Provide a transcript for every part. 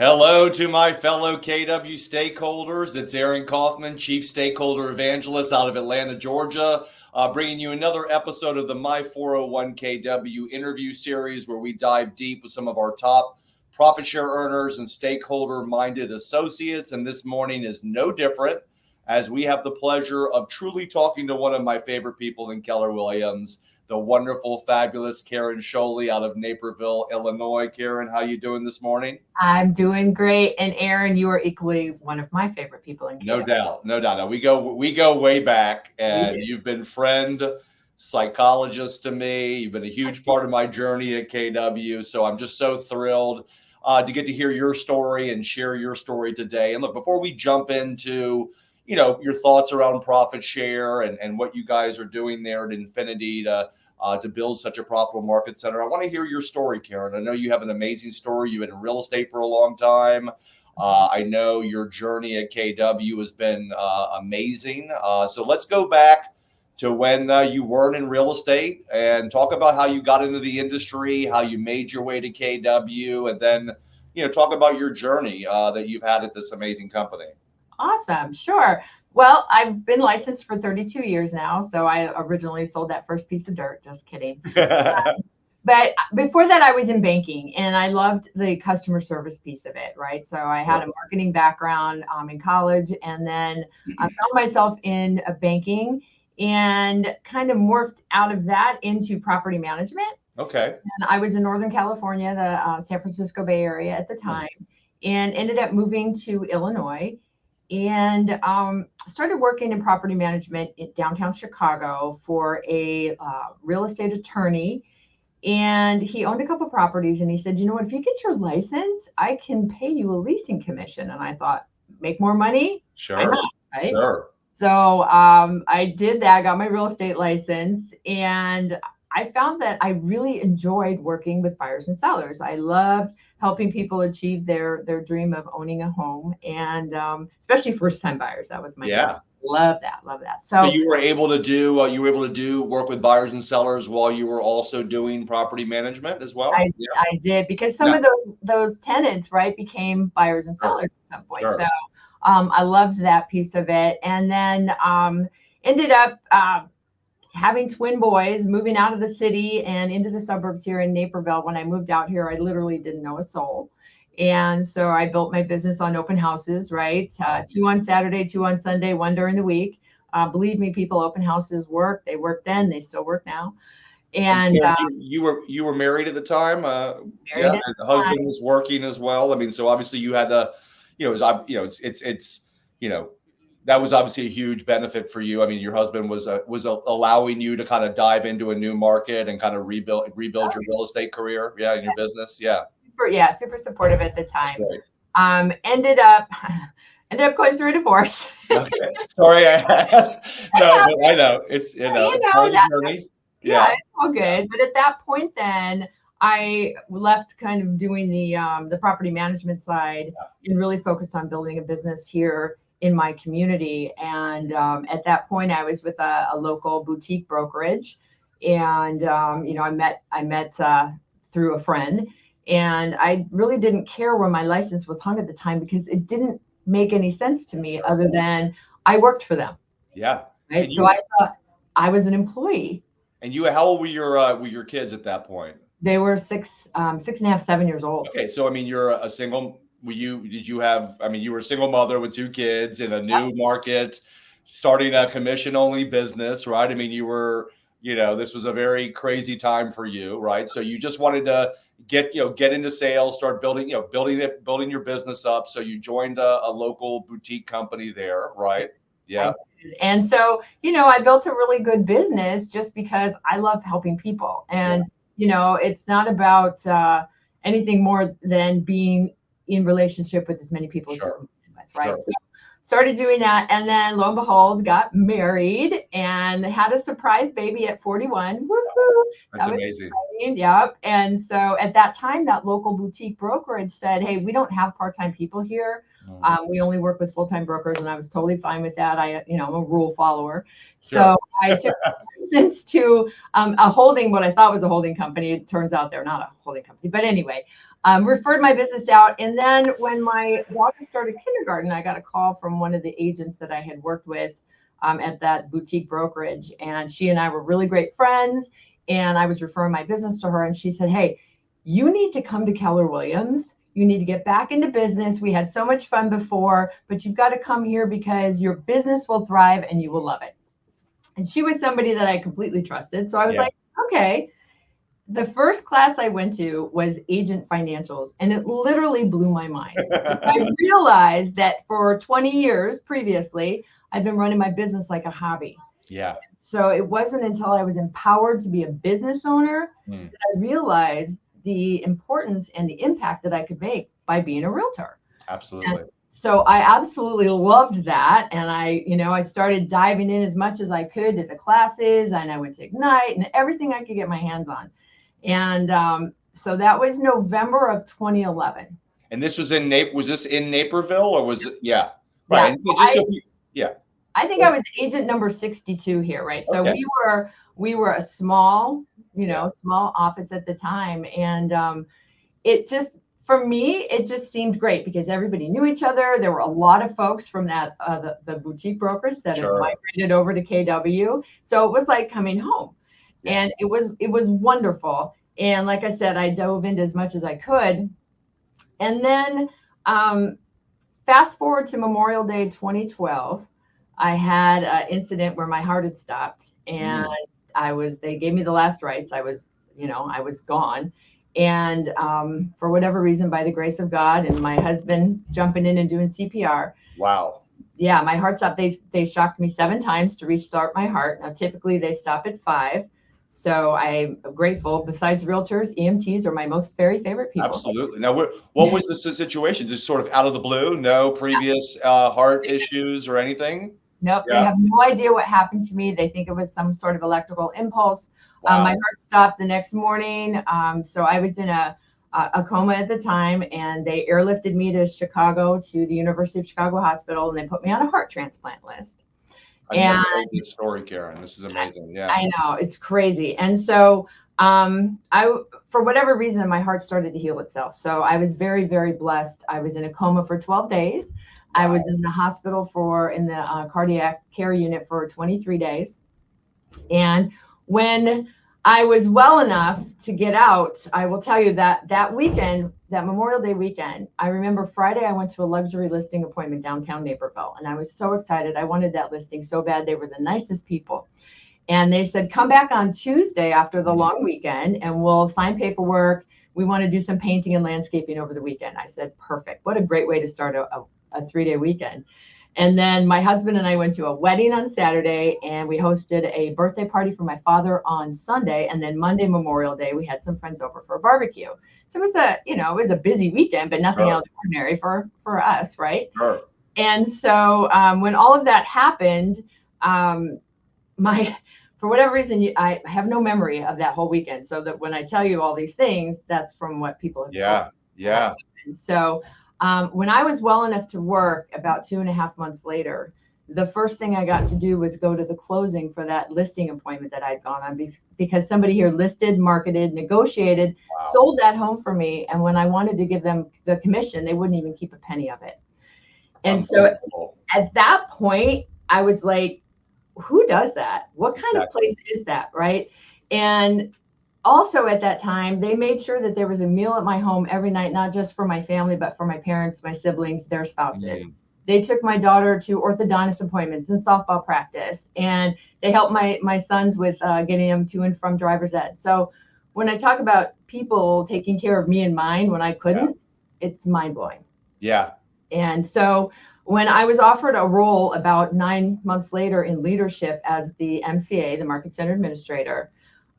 Hello to my fellow KW stakeholders. It's Aaron Kaufman, Chief Stakeholder Evangelist out of Atlanta, Georgia, bringing you another episode of the My 401KW interview series where we dive deep with some of our top profit share earners and stakeholder-minded associates. And this morning is no different as we have the pleasure of truly talking to one of my favorite people in Keller Williams, the wonderful, fabulous Karen Scholle out of Naperville, Illinois. Karen, how you doing this morning? I'm doing great. And Aaron, you are equally one of my favorite people in No KW. doubt. No doubt. Now, we go way back, and you've been friend, psychologist to me. You've been a huge part of my journey at KW. So I'm just so thrilled to get to hear your story and share your story today. And look, before we jump into your thoughts around profit share and what you guys are doing there at Infinity to build such a profitable market center, I want to hear your story, Karen. I know you have an amazing story. You've been in real estate for a long time. I know your journey at KW has been amazing. So let's go back to when you weren't in real estate and talk about how you got into the industry, how you made your way to KW, and then talk about your journey that you've had at this amazing company. Awesome. Sure. Well, I've been licensed for 32 years now. So I originally sold that first piece of dirt. Just kidding. But before that, I was in banking and I loved the customer service piece of it, right? So I had a marketing background in college, and then I found myself in banking and kind of morphed out of that into property management. Okay. And I was in Northern California, the San Francisco Bay Area at the time, and ended up moving to Illinois and started working in property management in downtown Chicago for a real estate attorney. And he owned a couple properties, and he said, you know what, if you get your license, I can pay you a leasing commission. And I thought, make more money? Sure. Why not, right? Sure. So I did that, got my real estate license, and I found that I really enjoyed working with buyers and sellers. I loved helping people achieve their dream of owning a home, and especially first-time buyers. That was my love that. So you were able to do work with buyers and sellers while you were also doing property management as well. I did, because some of those tenants, right, became buyers and sellers at some point. Sure. So I loved that piece of it, and then ended up having twin boys, moving out of the city and into the suburbs here in Naperville. When I moved out here, I literally didn't know a soul. And so I built my business on open houses, right? 2 on Saturday, 2 on Sunday, 1 during the week. Believe me, people, open houses work. They work then, they still work now. And you were married at the time. And the husband was working as well. I mean, so obviously you had to, that was obviously a huge benefit for you. I mean, your husband was allowing you to kind of dive into a new market and kind of rebuild your real estate career. Yeah. In your business. Yeah. Super supportive at the time. Ended up going through a divorce. Okay. Sorry, I asked. No, but I know it's part of the journey. Yeah, it's all good. But at that point, then I left kind of doing the property management side and really focused on building a business here in my community. And at that point, I was with a local boutique brokerage, and I met through a friend. And I really didn't care where my license was hung at the time, because it didn't make any sense to me other than I worked for them. Yeah. Right. So I thought I was an employee. And how old were your kids at that point? They were 6.5, 7 years old. Okay. So, I mean, you're a single, you were a single mother with 2 kids in a new market, starting a commission only business, right? I mean, you were, this was a very crazy time for you, right? So you just wanted to get into sales, start building your business up. So you joined a local boutique company there, right? Yeah. And so, I built a really good business just because I love helping people. And, it's not about anything more than being in relationship with as many people as you can with, right? Sure. So started doing that, and then lo and behold, got married and had a surprise baby at 41. Woo-hoo. That's amazing. Yep. And so at that time, that local boutique brokerage said, hey, we don't have part-time people here. We only work with full-time brokers, and I was totally fine with that. I'm a rule follower. So I took license to a holding, what I thought was a holding company. It turns out they're not a holding company. But anyway, referred my business out. And then when my daughter started kindergarten, I got a call from one of the agents that I had worked with at that boutique brokerage. And she and I were really great friends. And I was referring my business to her. And she said, hey, you need to come to Keller Williams. You need to get back into business. We had so much fun before, but you've got to come here because your business will thrive and you will love it. And she was somebody that I completely trusted. So I was like, okay. The first class I went to was agent financials, and it literally blew my mind. I realized that for 20 years previously, I've been running my business like a hobby. Yeah. So it wasn't until I was empowered to be a business owner that I realized the importance and the impact that I could make by being a realtor. Absolutely. And so I absolutely loved that. And I started diving in as much as I could to the classes, and I went to Ignite and everything I could get my hands on. And so that was November of 2011. And this was was this in Naperville or was it? Yeah. Right. Yeah. I think I was agent number 62 here. Right. So we were a small, small office at the time. And for me, it just seemed great because everybody knew each other. There were a lot of folks from that, the boutique brokerage that had migrated over to KW. So it was like coming home. Yeah. And it was wonderful. And like I said, I dove into as much as I could. And then fast forward to Memorial Day 2012, I had an incident where my heart had stopped, and they gave me the last rites. I was gone. And for whatever reason, by the grace of God and my husband jumping in and doing CPR. Wow. Yeah, my heart stopped. They shocked me 7 times to restart my heart. Now, typically they stop at 5. So I'm grateful. Besides realtors, EMTs are my most very favorite people. Absolutely. Now, what was the situation? Just sort of out of the blue? No previous heart issues or anything? Nope. Yeah. They have no idea what happened to me. They think it was some sort of electrical impulse. Wow. My heart stopped the next morning. So I was in a coma at the time, and they airlifted me to Chicago, to the University of Chicago Hospital, and they put me on a heart transplant list. I never heard this story, Karen. This is amazing. Yeah, I know, it's crazy. And so for whatever reason, my heart started to heal itself. So I was very, very blessed. I was in a coma for 12 days. Wow. I was in the hospital in the cardiac care unit for 23 days. And when I was well enough to get out, I will tell you that weekend, that Memorial Day weekend, I remember Friday, I went to a luxury listing appointment downtown Naperville, and I was so excited. I wanted that listing so bad. They were the nicest people. And they said, come back on Tuesday after the long weekend and we'll sign paperwork. We want to do some painting and landscaping over the weekend. I said, perfect. What a great way to start a 3-day weekend. And then my husband and I went to a wedding on Saturday, and we hosted a birthday party for my father on Sunday. And then Monday, Memorial Day, we had some friends over for a barbecue. So it was a busy weekend, but nothing out of the ordinary for us, right? Sure. And so when all of that happened, for whatever reason, I have no memory of that whole weekend. So that when I tell you all these things, that's from what people have told me. Yeah. And so when I was well enough to work, about 2.5 months later, the first thing I got to do was go to the closing for that listing appointment that I'd gone on, because somebody here listed, marketed, negotiated, sold that home for me. And when I wanted to give them the commission, they wouldn't even keep a penny of it. And so at that point, I was like, who does that? What kind of place is that? Right. And also at that time, they made sure that there was a meal at my home every night, not just for my family, but for my parents, my siblings, their spouses. They took my daughter to orthodontist appointments and softball practice, and they helped my sons with getting them to and from driver's ed. So when I talk about people taking care of me and mine when I couldn't, it's mind blowing. Yeah. And so when I was offered a role about 9 months later in leadership as the MCA, the Market Center Administrator,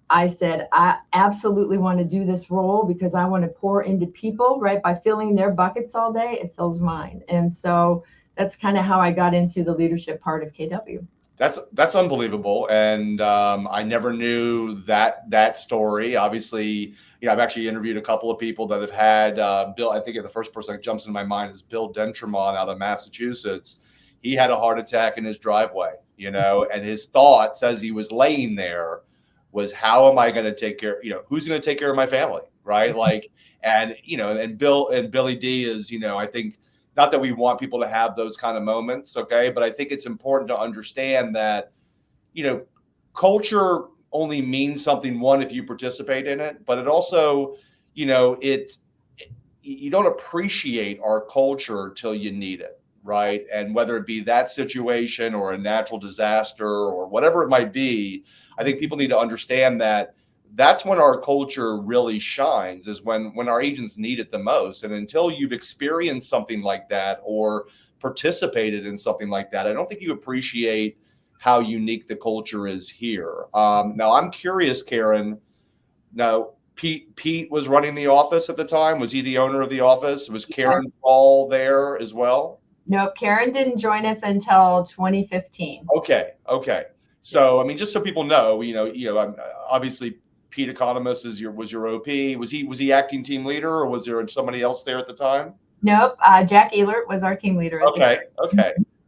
I said, I absolutely want to do this role because I want to pour into people, right? By filling their buckets all day, it fills mine. And so that's kind of how I got into the leadership part of KW. That's unbelievable. And I never knew that story. Obviously, I've actually interviewed a couple of people that have had Bill. I think the first person that jumps into my mind is Bill Dentremont out of Massachusetts. He had a heart attack in his driveway, and his thoughts as he was laying there was, how am I going to take care, who's going to take care of my family? right? Like, and, and Billy D is, I think, not that we want people to have those kind of moments. Okay. But I think it's important to understand that, culture only means something, one, if you participate in it, but it also, you don't appreciate our culture till you need it. Right. And whether it be that situation or a natural disaster or whatever it might be, I think people need to understand that that's when our culture really shines, is when our agents need it the most. And until you've experienced something like that or participated in something like that, I don't think you appreciate how unique the culture is here. Now, I'm curious, Karen. Now, Pete was running the office at the time. Was he the owner of the office? Was Karen Paul there as well? Nope, Karen didn't join us until 2015. Okay. So, I mean, just so people know, obviously Pete Economist was your OP. Was he acting team leader, or was there somebody else there at the time? Nope. Jack Ehlert was our team leader. Okay.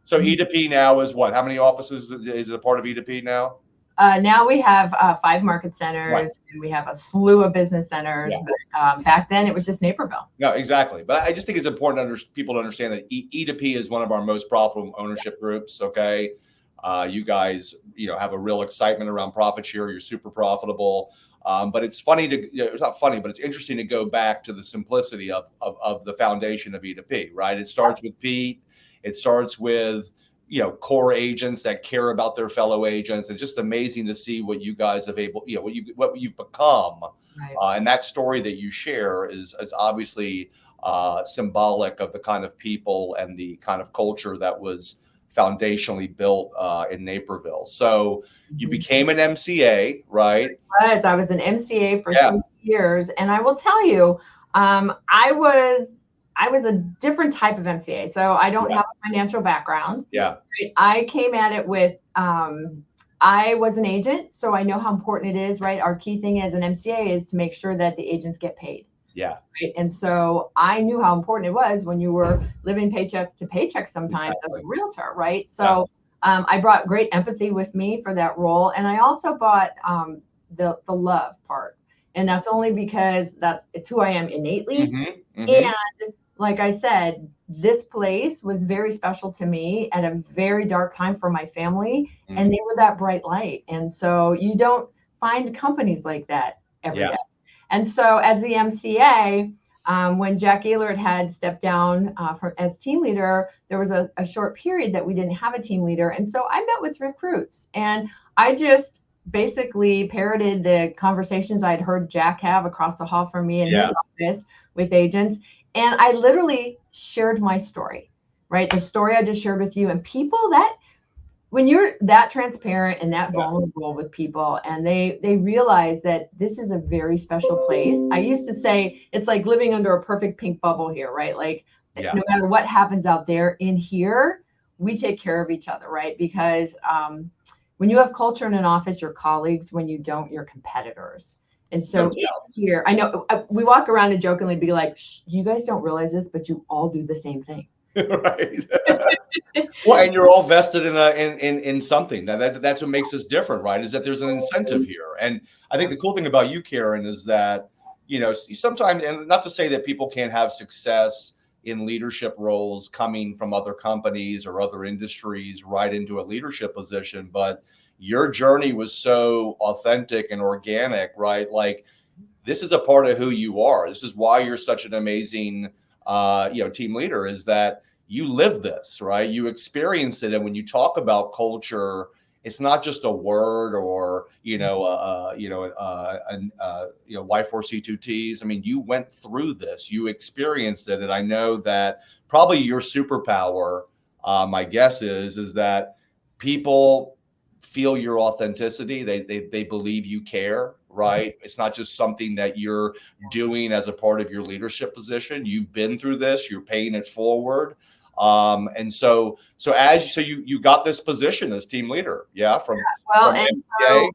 So E2P now is what? How many offices is it a part of E2P now? Now we have 5 market centers, right, and we have a slew of business centers. Yeah. But back then it was just Naperville. No, exactly. But I just think it's important people to understand that E2P is one of our most profitable ownership groups. Okay. You guys, have a real excitement around profit share. You're super profitable. But it's funny it's not funny, but it's interesting to go back to the simplicity of the foundation of E2P, right? It starts with Pete. It starts with, core agents that care about their fellow agents. It's just amazing to see what you guys have what you've become. Right. And that story that you share is obviously symbolic of the kind of people and the kind of culture that was foundationally built in Naperville. So you became an MCA, right? Right. I was an MCA for 2 years. And I will tell you, I was a different type of MCA. So I don't have a financial background. Yeah. I came at it with, I was an agent, so I know how important it is, right? Our key thing as an MCA is to make sure that the agents get paid. Yeah. Right? And so I knew how important it was when you were living paycheck to paycheck sometimes as a realtor, right? So I brought great empathy with me for that role. And I also brought the love part. And that's only because it's who I am innately. And like I said, this place was very special to me at a very dark time for my family, and they were that bright light. And so you don't find companies like that every day. And so as the MCA, when Jack Ehlert had stepped down as team leader, there was a short period that we didn't have a team leader. And so I met with recruits, and I just basically parroted the conversations I'd heard Jack have across the hall from me in his office with agents. And I literally shared my story, right? The story I just shared with you. And people when you're that transparent and that vulnerable with people, and they realize that this is a very special place. I used to say it's like living under a perfect pink bubble here, right? Like no matter what happens out there, in here, we take care of each other, right? Because when you have culture in an office, your colleagues; when you don't, your competitors. And so here, I know we walk around and jokingly be like, you guys don't realize this, but you all do the same thing. Right. Well, and you're all vested in something. That's what makes us different, right? Is that there's an incentive here. And I think the cool thing about you, Karen, is that, sometimes, and not to say that people can't have success in leadership roles coming from other companies or other industries right into a leadership position, but your journey was so authentic and organic, right? Like, this is a part of who you are. This is why you're such an amazing, team leader, is that you live this, right? You experience it. And when you talk about culture, it's not just a word or, Y4C2Ts. I mean, you went through this, you experienced it. And I know that probably your superpower, my guess is that people feel your authenticity. They believe you care, right? It's not just something that you're doing as a part of your leadership position. You've been through this, you're paying it forward. And so you got this position as team leader. Yeah. From MBA.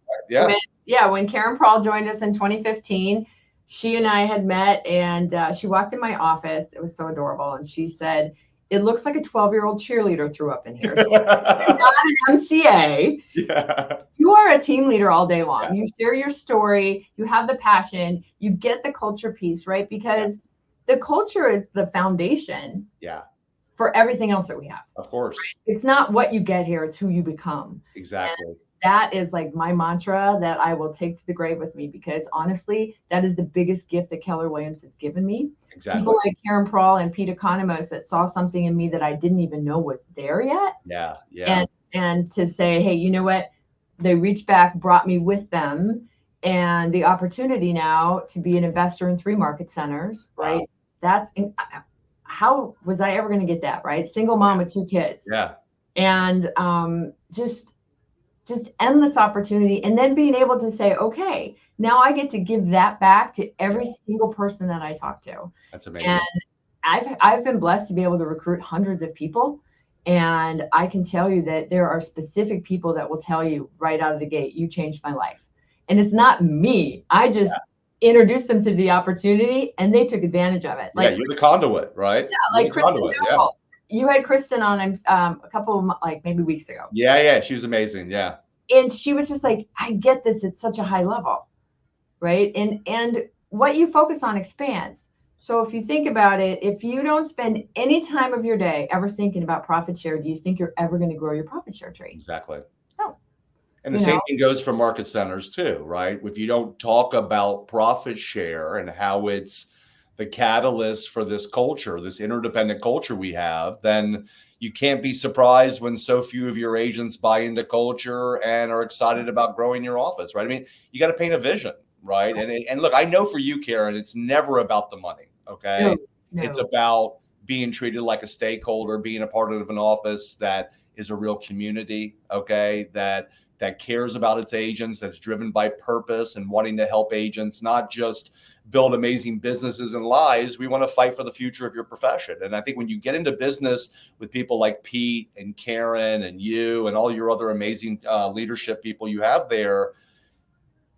When Karen Paul joined us in 2015, she and I had met, and she walked in my office. It was so adorable. And she said, it looks like a 12-year-old cheerleader threw up in here. So you're not an MCA. Yeah. You are a team leader all day long. Yeah. You share your story. You have the passion. You get the culture piece, right? Because the culture is the foundation for everything else that we have. Of course. It's not what you get here. It's who you become. Exactly. And that is like my mantra that I will take to the grave with me, because honestly, that is the biggest gift that Keller Williams has given me. Exactly. People like Karen Prawl and Pete Economos that saw something in me that I didn't even know was there yet. Yeah. Yeah. And to say, hey, you know what? They reached back, brought me with them, and the opportunity now to be an investor in 3 market centers, right? Wow. That's how was I ever going to get that, right? Single mom with 2 kids. Yeah. And just endless opportunity. And then being able to say, okay, now I get to give that back to every single person that I talk to. That's amazing. And I've been blessed to be able to recruit hundreds of people. And I can tell you that there are specific people that will tell you right out of the gate, you changed my life. And it's not me. I just introduced them to the opportunity and they took advantage of it. Like, you're the conduit, right? Yeah, like Kristen Noble. You had Kristen on a couple of like maybe weeks ago. Yeah. She was amazing. Yeah. And she was just like, I get this at such a high level. Right. And what you focus on expands. So if you think about it, if you don't spend any time of your day ever thinking about profit share, do you think you're ever going to grow your profit share tree? Exactly. No. And the same thing goes for market centers too, right? If you don't talk about profit share and how it's the catalyst for this culture, this interdependent culture we have, then you can't be surprised when so few of your agents buy into culture and are excited about growing your office, right? I mean, you got to paint a vision, right? And look, I know for you, Karen, it's never about the money, okay? No. It's about being treated like a stakeholder, being a part of an office that is a real community, okay? That cares about its agents, that's driven by purpose and wanting to help agents, not just build amazing businesses and lives. We want to fight for the future of your profession. And I think when you get into business with people like Pete and Karen and you and all your other amazing leadership people you have there,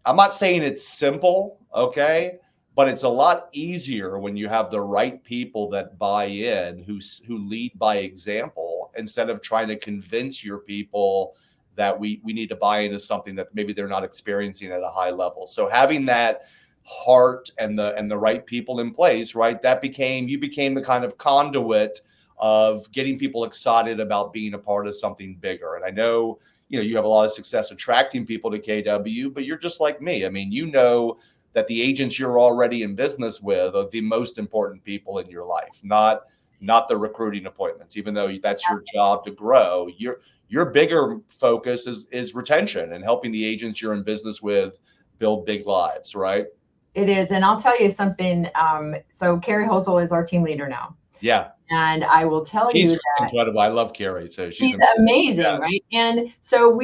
I'm not saying it's simple, okay? But it's a lot easier when you have the right people that buy in, who lead by example, instead of trying to convince your people that we need to buy into something that maybe they're not experiencing at a high level. So having that heart and the right people in place, right? You became the kind of conduit of getting people excited about being a part of something bigger. And I know, you have a lot of success attracting people to KW, but you're just like me. I mean, you know that the agents you're already in business with are the most important people in your life, not the recruiting appointments, even though that's your job to grow. Your bigger focus is retention and helping the agents you're in business with build big lives, right? It is. And I'll tell you something. So Carrie Hosel is our team leader now. Yeah. And I will tell you that incredible. I love Carrie. So she's amazing, right? And so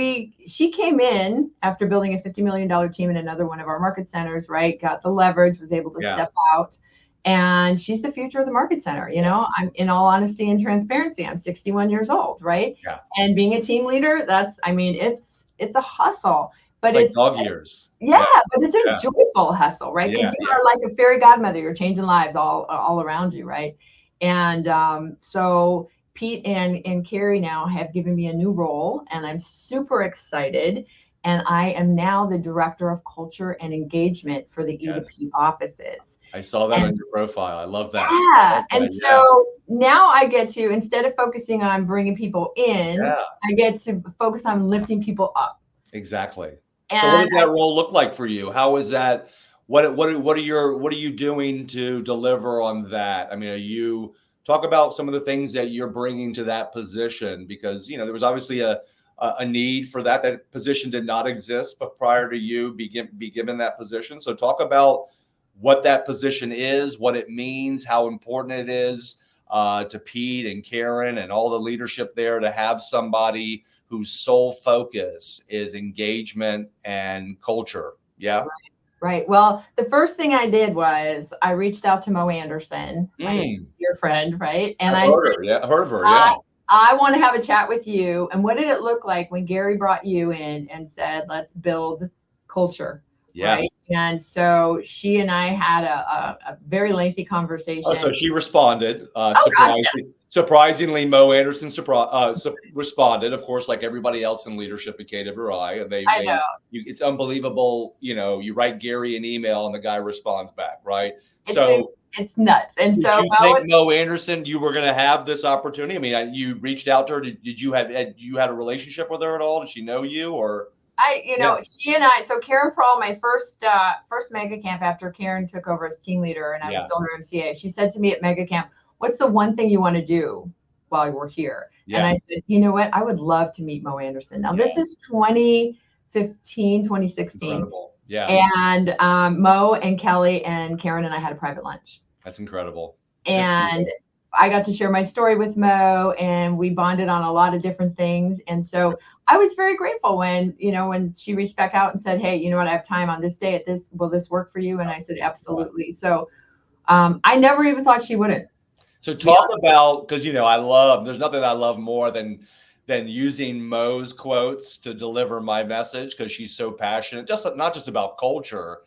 she came in after building a $50 million team in another one of our market centers, right? Got the leverage, was able to step out. And she's the future of the market center. I'm, in all honesty and transparency, I'm 61 years old, right? Yeah. And being a team leader, it's a hustle. But it's like dog years. Yeah, but it's a joyful hustle, right? Because you are like a fairy godmother. You're changing lives all around you, right? And so Pete and Carrie now have given me a new role, and I'm super excited. And I am now the director of culture and engagement for the E2P offices. I saw that on your profile. I love that. Yeah. And so now I get to, instead of focusing on bringing people in, I get to focus on lifting people up. Exactly. And so what does that role look like for you? How is that? What are you doing to deliver on that? I mean, you talk about some of the things that you're bringing to that position, because, there was obviously a need for that. That position did not exist, but prior to you be given that position. So talk about what that position is, what it means, how important it is to Pete and Karen and all the leadership there to have somebody whose sole focus is engagement and culture. Yeah. Right. Well, the first thing I did was I reached out to Mo Anderson, my dear friend, right? And I heard of her. Yeah. I want to have a chat with you. And what did it look like when Gary brought you in and said, let's build culture? Right. And so she and I had a very lengthy conversation. Oh, so she responded. Gosh, Surprisingly, Mo Anderson responded, of course, like everybody else in leadership at KWI. I know. It's unbelievable. You write Gary an email and the guy responds back, right? It's nuts. And did so you think Mo Anderson, you were going to have this opportunity? I mean, you reached out to her. Did you had a relationship with her at all? Did she know you or? She and I, so Karen Prawl, my first mega camp after Karen took over as team leader and I was still her MCA, she said to me at mega camp, what's the one thing you want to do while we're here? And I said, you know what? I would love to meet Mo Anderson. Now this is 2015, 2016. Incredible. And Mo and Kelly and Karen and I had a private lunch. That's incredible. And I got to share my story with Mo and we bonded on a lot of different things. And so I was very grateful when she reached back out and said, hey, you know what, I have time on this day at this, will this work for you? And I said, absolutely. So I never even thought she wouldn't. So talk about, because, there's nothing I love more than using Mo's quotes to deliver my message, because she's so passionate, not just about culture.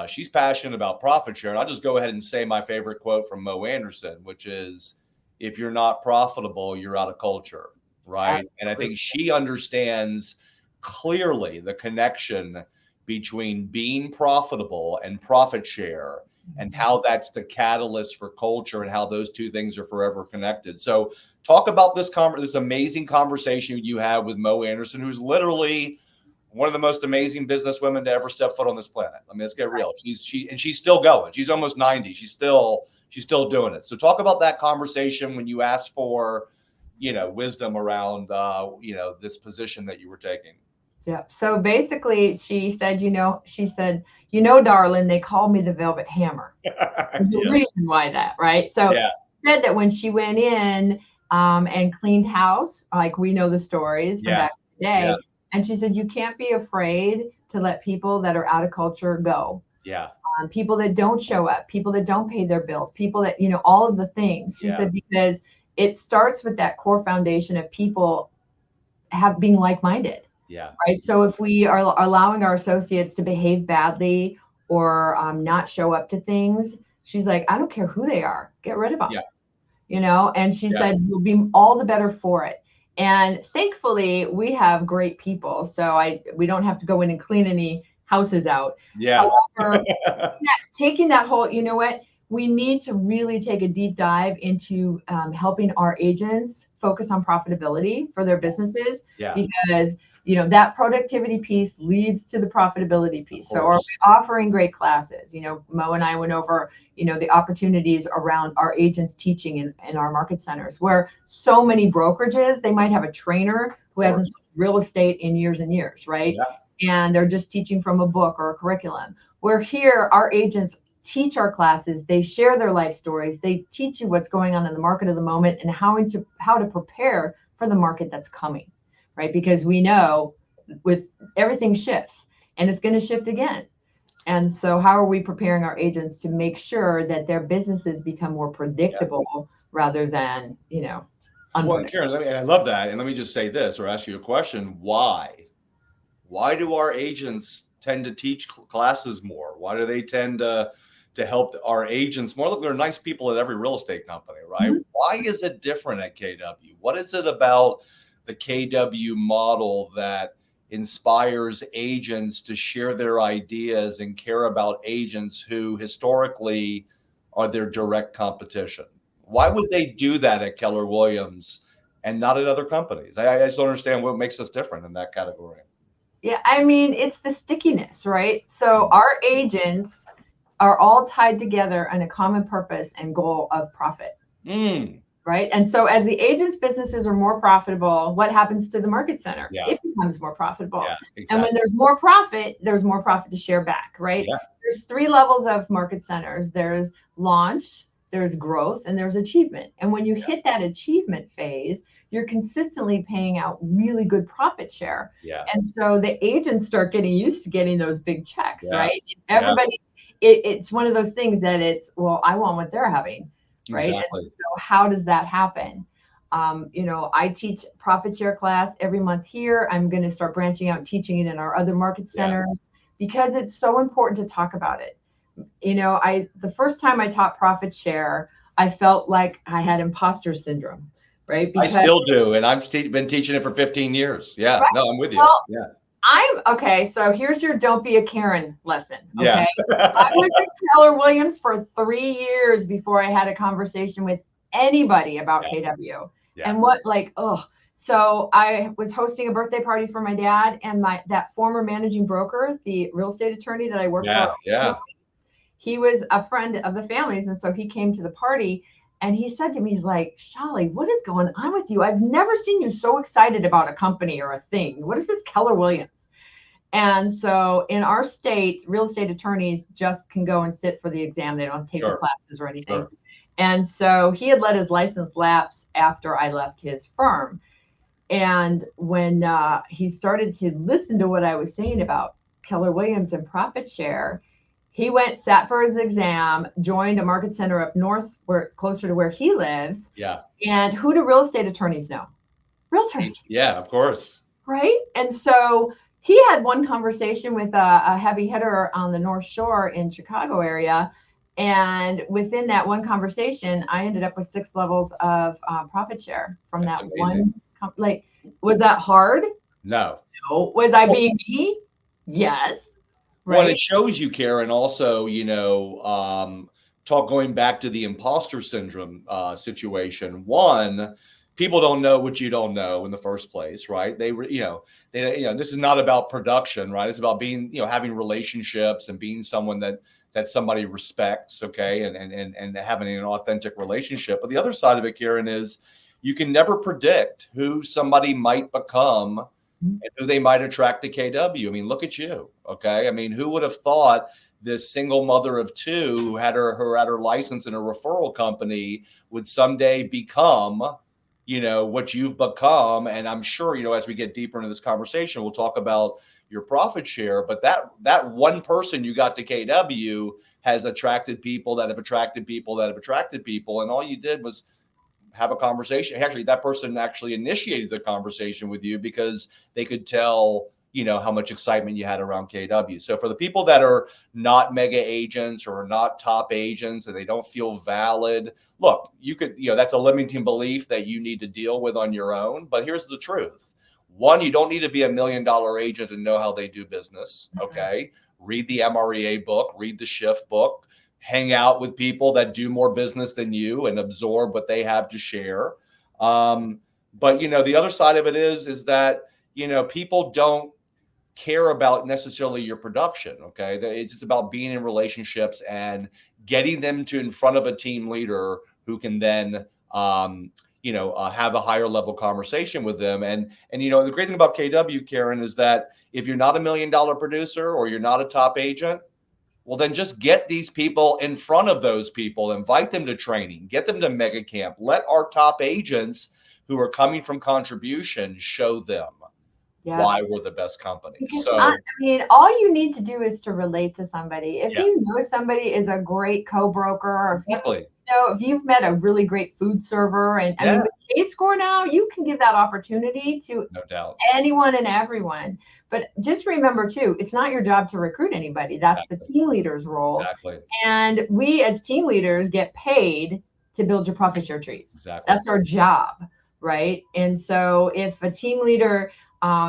She's passionate about profit share. And I'll just go ahead and say my favorite quote from Mo Anderson, which is, if you're not profitable, you're out of culture. Right. Absolutely. And I think she understands clearly the connection between being profitable and profit share and how that's the catalyst for culture and how those two things are forever connected. So talk about this amazing conversation you had with Mo Anderson, who's literally one of the most amazing business women to ever step foot on this planet. I mean, let's get real. She's still going. She's almost 90. She's still doing it. So talk about that conversation when you asked for, wisdom around, this position that you were taking. Yeah. So basically she said, darling, they call me the Velvet Hammer. There's a reason why that, right? So she said that when she went in and cleaned house, like we know the stories from back in the day. And she said, you can't be afraid to let people that are out of culture go. Yeah. People that don't show up, people that don't pay their bills, people that, all of the things. She said, because it starts with that core foundation of people being like-minded. Yeah. Right. So if we are allowing our associates to behave badly or not show up to things, she's like, I don't care who they are, get rid of them. Yeah. And she said, you'll be all the better for it. And thankfully, we have great people. So we don't have to go in and clean any houses out. Yeah. However, taking that whole, we need to really take a deep dive into helping our agents focus on profitability for their businesses. Because, that productivity piece leads to the profitability piece. So are we offering great classes? Mo and I went over, the opportunities around our agents teaching in our market centers, where so many brokerages, they might have a trainer who hasn't sold real estate in years and years, right? And they're just teaching from a book or a curriculum. Where here, our agents teach our classes, they share their life stories, they teach you what's going on in the market of the moment and how to prepare for the market that's coming, right? Because we know with everything shifts and it's going to shift again. And so how are we preparing our agents to make sure that their businesses become more predictable rather than, Well, Karen, I love that. And let me just say this or ask you a question. Why do our agents tend to teach classes more? Why do they tend to help our agents more? Look, they're nice people at every real estate company, right? Mm-hmm. Why is it different at KW? What is it about the KW model that inspires agents to share their ideas and care about agents who historically are their direct competition? Why would they do that at Keller Williams and not at other companies? I just don't understand what makes us different in that category. Yeah, I mean, it's the stickiness, right? So our agents are all tied together on a common purpose and goal of profit, right? And so as the agents' businesses are more profitable, what happens to the market center? It becomes more profitable. Exactly. And when there's more profit to share back, right? There's 3 levels of market centers. There's launch, there's growth, and there's achievement. And when you hit that achievement phase, you're consistently paying out really good profit share. And so the agents start getting used to getting those big checks, right? Everybody, it's one of those things that I want what they're having, right? Exactly. And so how does that happen? I teach profit share class every month here. I'm going to start branching out and teaching it in our other market centers. because it's so important to talk about it. The first time I taught profit share, I felt like I had imposter syndrome, right? Because I still do. And I've been teaching it for 15 years. Yeah. Right? No, I'm with you. Well, yeah. Okay. So here's your don't be a Karen lesson. Okay. Yeah. I was at Keller Williams for 3 years before I had a conversation with anybody about KW. Yeah. And so I was hosting a birthday party for my dad, and that former managing broker, the real estate attorney that I worked for. Yeah. He was a friend of the family's. And so he came to the party, and he said to me, he's like, Scholle, what is going on with you? I've never seen you so excited about a company or a thing. What is this Keller Williams? And so in our state, real estate attorneys just can go and sit for the exam. They don't take the classes or anything. Sure. And so he had let his license lapse after I left his firm. And when he started to listen to what I was saying about Keller Williams and profit share, he sat for his exam, joined a market center up north where it's closer to where he lives. Yeah. And who do real estate attorneys know? Realtors. Yeah, of course. Right. And so he had one conversation with a heavy hitter on the North Shore in Chicago area. And within that one conversation, I ended up with 6 levels of profit share from That's that amazing. one. Was that hard? No. Was I being me? Yes. Right. Well, it shows you, Karen, also, going back to the imposter syndrome situation. One, people don't know what you don't know in the first place, right? This is not about production, right? It's about being, having relationships and being someone that somebody respects, okay, and having an authentic relationship. But the other side of it, Karen, is you can never predict who somebody might become and who they might attract to KW. I mean, look at you, okay? I mean, who would have thought this single mother of 2 who had her license in a referral company would someday become, what you've become? And I'm sure, as we get deeper into this conversation, we'll talk about your profit share. But that one person you got to KW has attracted people that have attracted people that have attracted people, and all you did was have a conversation. Actually, that person actually initiated the conversation with you because they could tell, how much excitement you had around KW. So for the people that are not mega agents or not top agents and they don't feel valid, look, you could, that's a limiting belief that you need to deal with on your own. But here's the truth. One, you don't need to be $1 million agent and know how they do business. Okay. Read the MREA book, read the Shift book, hang out with people that do more business than you and absorb what they have to share. But, the other side of it is that, people don't care about necessarily your production. Okay. It's just about being in relationships and getting them in front of a team leader who can then, have a higher level conversation with them. And the great thing about KW, Karen, is that if you're not $1 million producer or you're not a top agent, well, then just get these people in front of those people, invite them to training, get them to mega camp, let our top agents who are coming from contribution show them why we're the best company. So all you need to do is to relate to somebody. If you know somebody is a great co-broker, or if you've met a really great food server, and with K-Score now, you can give that opportunity to anyone and everyone. But just remember too, it's not your job to recruit anybody. That's the team leader's role. Exactly. And we as team leaders get paid to build your profit share trees. Exactly. That's our job, right? And so if a team leader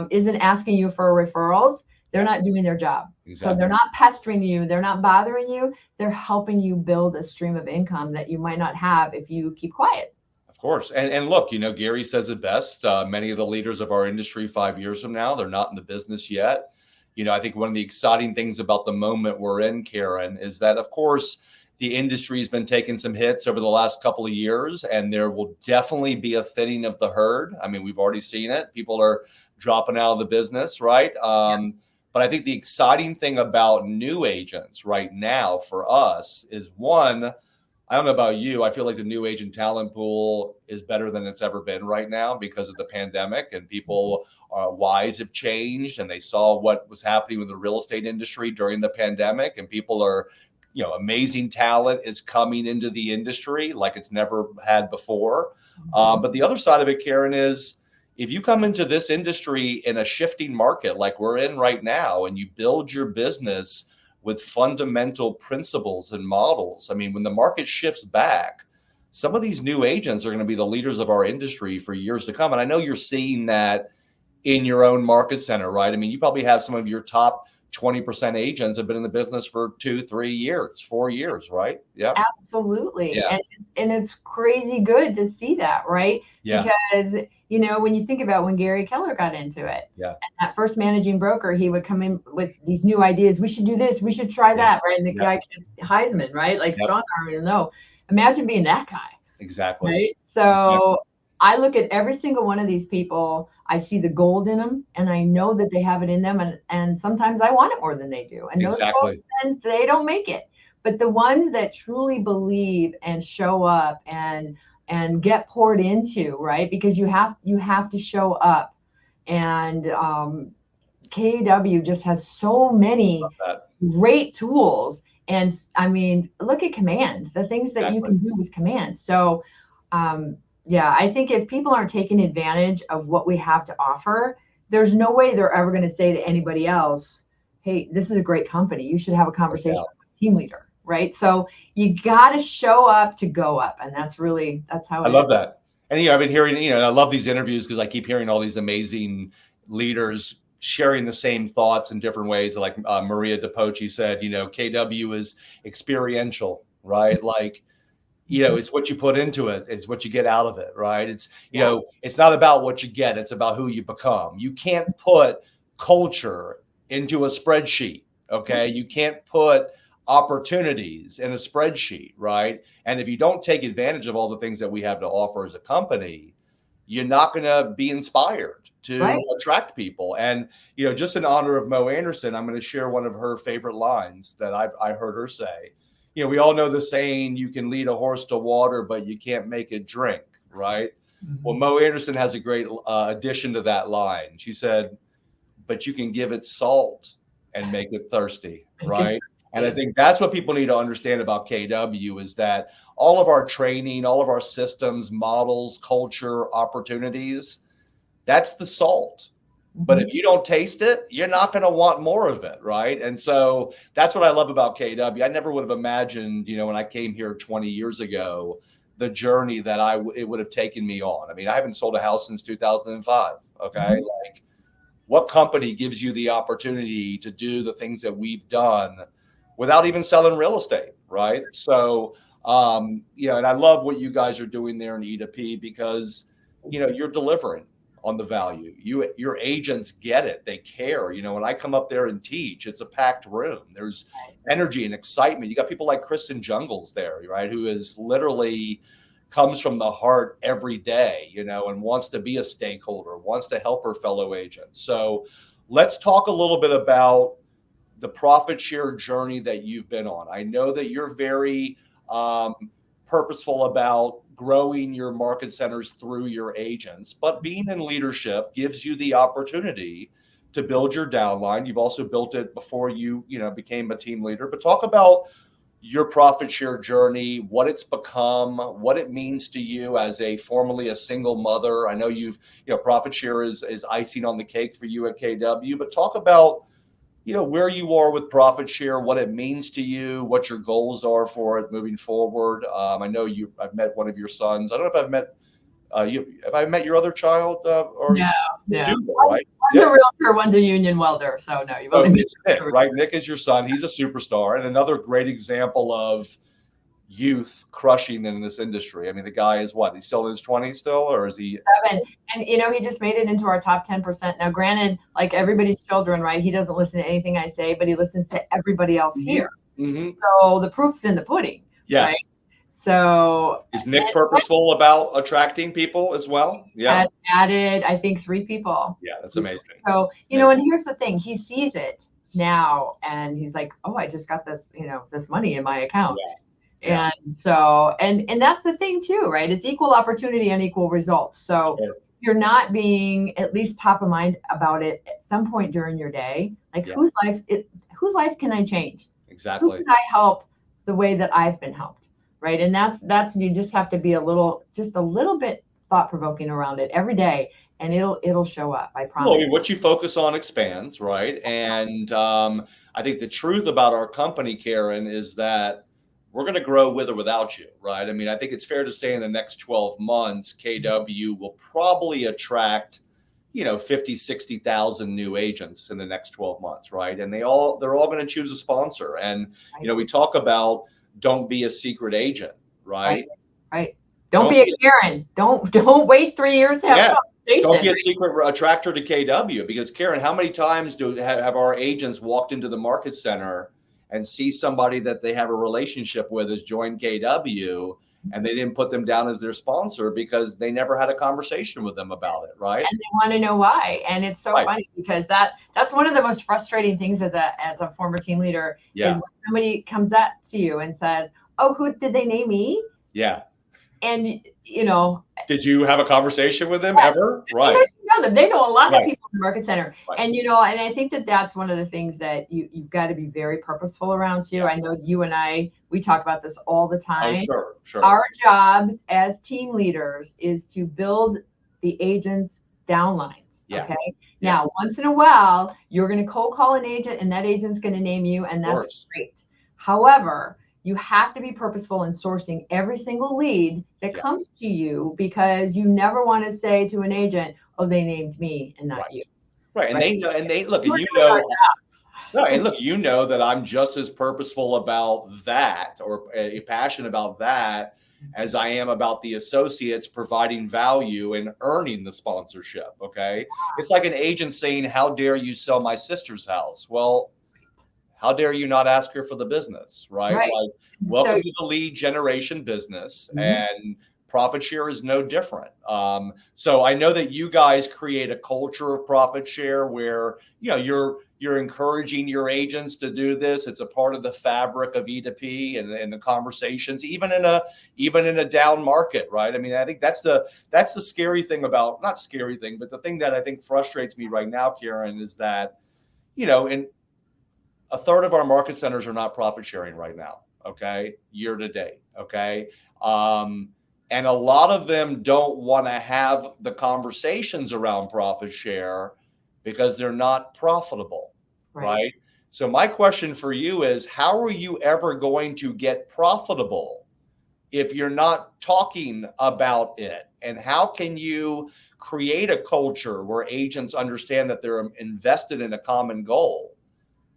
isn't asking you for referrals, they're not doing their job. Exactly. So they're not pestering you. They're not bothering you. They're helping you build a stream of income that you might not have if you keep quiet. Of course. And look, Gary says it best. Many of the leaders of our industry 5 years from now, they're not in the business yet. I think one of the exciting things about the moment we're in, Karen, is that, of course, the industry has been taking some hits over the last couple of years, and there will definitely be a thinning of the herd. I mean, we've already seen it. People are dropping out of the business, right? But I think the exciting thing about new agents right now for us is, one, I don't know about you, I feel like the new agent talent pool is better than it's ever been right now because of the pandemic, and people wise have changed, and they saw what was happening with the real estate industry during the pandemic, and people are, amazing talent is coming into the industry like it's never had before. But the other side of it, Karen, is, if you come into this industry in a shifting market like we're in right now, and you build your business with fundamental principles and models, I mean, when the market shifts back, some of these new agents are going to be the leaders of our industry for years to come. And I know you're seeing that in your own market center, right? I mean, you probably have some of your top 20% agents have been in the business for 2, 3 years, 4 years, right? Yeah. Absolutely. Yeah. And it's crazy good to see that, right? Yeah. Because, you know, when you think about when Gary Keller got into it, yeah, and that first managing broker, he would come in with these new ideas. We should do this. We should try that, right? And the guy, Heisman, right? Like strong arm, no. Imagine being that guy. Exactly. Right? So I look at every single one of these people. I see the gold in them, and I know that they have it in them. And sometimes I want it more than they do. And those folks, then they don't make it. But the ones that truly believe and show up and get poured into, right? Because you have to show up. And KW just has so many great tools. And I mean, look at Command, the things that you can do with Command. So, yeah, I think if people aren't taking advantage of what we have to offer, there's no way they're ever going to say to anybody else, hey, this is a great company. You should have a conversation with a team leader, right? So you got to show up to go up. And that's how I love that. And, you know, I've been hearing, you know, I love these interviews because I keep hearing all these amazing leaders sharing the same thoughts in different ways. Like Maria DePochi said, you know, KW is experiential, right? Like, you know, it's what you put into it. It's what you get out of it, right? It's, you know, it's not about what you get. It's about who you become. You can't put culture into a spreadsheet, okay? You can't put opportunities in a spreadsheet, right? And if you don't take advantage of all the things that we have to offer as a company, you're not going to be inspired to attract people. And, you know, just in honor of Mo Anderson, I'm going to share one of her favorite lines that I heard her say. You know, we all know the saying, you can lead a horse to water, but you can't make it drink, right? Well, Mo Anderson has a great addition to that line. She said, but you can give it salt and make it thirsty, right? And I think that's what people need to understand about KW is that all of our training, all of our systems, models, culture, opportunities, that's the salt. But if you don't taste it, you're not going to want more of it, right? And so that's what I love about KW. I never would have imagined, you know, when I came here 20 years ago, the journey that it would have taken me on. I mean, I haven't sold a house since 2005, okay? Like, what company gives you the opportunity to do the things that we've done without even selling real estate, right? So, you know, and I love what you guys are doing there in E2P because, you know, you're delivering on the value. Your agents get it. They care. You know, when I come up there and teach, it's a packed room. There's energy and excitement. You got people like Kristen Jungles there, right? Who is literally comes from the heart every day, you know, and wants to be a stakeholder, wants to help her fellow agents. So let's talk a little bit about the profit share journey that you've been on. I know that you're very purposeful about growing your market centers through your agents, but being in leadership gives you the opportunity to build your downline. You've also built it before you became a team leader, but talk about your profit share journey, what it's become, what it means to you as formerly a single mother. I know profit share is icing on the cake for you at KW, but talk about, you know, where you are with profit share, what it means to you, what your goals are for it moving forward. I know I've met one of your sons. I don't know if I've met have I met your other child? Or no. Right? One's a realtor, one's a union welder. So no, you've only met Nick, right? Nick is your son. He's a superstar and another great example of youth crushing in this industry. I mean, the guy is what? He's still in his 20s still, or is he 7? And you know, he just made it into our top 10%. Now, granted, like everybody's children, right? He doesn't listen to anything I say, but he listens to everybody else here. So the proof's in the pudding. Yeah. Right? So is Nick purposeful about attracting people as well? Yeah. Added, I think, 3 people. Yeah, that's amazing. So, you know, and here's the thing, he sees it now and he's like, oh, I just got this, you know, this money in my account. Yeah. And so, and that's the thing too, right? It's equal opportunity and equal results. So you're not being at least top of mind about it at some point during your day. Like whose life can I change? Exactly. Who can I help the way that I've been helped? Right. And that's, you just have to be a little bit thought-provoking around it every day, and it'll show up. I promise. Well, I mean, what you focus on expands, right? And I think the truth about our company, Karen, is that we're going to grow with or without you, right? I mean, I think it's fair to say in the next 12 months, KW will probably attract, 50, 60,000 new agents in the next 12 months, right? And they're all going to choose a sponsor. And, we talk about don't be a secret agent, right? Right. Don't be a Karen. Don't wait 3 years to have a conversation. Don't be a secret attractor to KW, because Karen, how many times have our agents walked into the market center and see somebody that they have a relationship with has joined KW, and they didn't put them down as their sponsor because they never had a conversation with them about it, right? And they want to know why. And it's so funny because that's one of the most frustrating things as a former team leader is when somebody comes up to you and says, "Oh, who did they name me?" Yeah. And did you have a conversation with them ever? Right. Know them. They know a lot of people in the market center. Right. And and I think that's one of the things that you've got to be very purposeful around too. I know you and we talk about this all the time. Oh, sure. Our jobs as team leaders is to build the agents' downlines. Yeah. Okay. Yeah. Now, once in a while, you're going to cold call an agent and that agent's going to name you, and that's great. However, you have to be purposeful in sourcing every single lead that comes to you, because you never want to say to an agent, "Oh, they named me and not you." Right. And they look, and that I'm just as purposeful about that, or passionate about that, as I am about the associates providing value and earning the sponsorship. Okay. It's like an agent saying, "How dare you sell my sister's house?" Well, how dare you not ask her for the business, right? Like, welcome to the lead generation business, and profit share is no different. So I know that you guys create a culture of profit share where, you're encouraging your agents to do this. It's a part of the fabric of E2P and the conversations, even in a down market, right? I mean, I think that's the scary thing about, not scary thing, but the thing that I think frustrates me right now, Karen, is that, in a third of our market centers are not profit sharing right now. Okay. Year to date. Okay. And a lot of them don't want to have the conversations around profit share because they're not profitable. Right. So my question for you is, how are you ever going to get profitable if you're not talking about it? And how can you create a culture where agents understand that they're invested in a common goal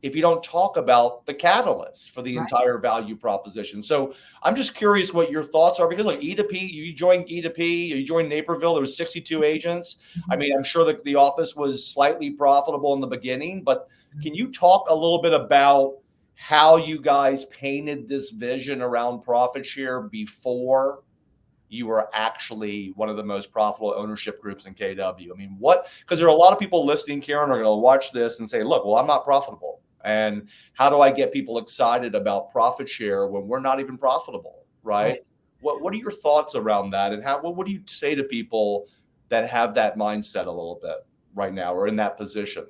if you don't talk about the catalyst for the entire value proposition? So I'm just curious what your thoughts are, because like E2P, you joined E2P, you joined Naperville, there was 62 agents. I mean, I'm sure that the office was slightly profitable in the beginning, but can you talk a little bit about how you guys painted this vision around profit share before you were actually one of the most profitable ownership groups in KW? I mean, because there are a lot of people listening, Karen, are going to watch this and say, "Look, well, I'm not profitable. And how do I get people excited about profit share when we're not even profitable?" Right? What are your thoughts around that? And what do you say to people that have that mindset a little bit right now, or in that position?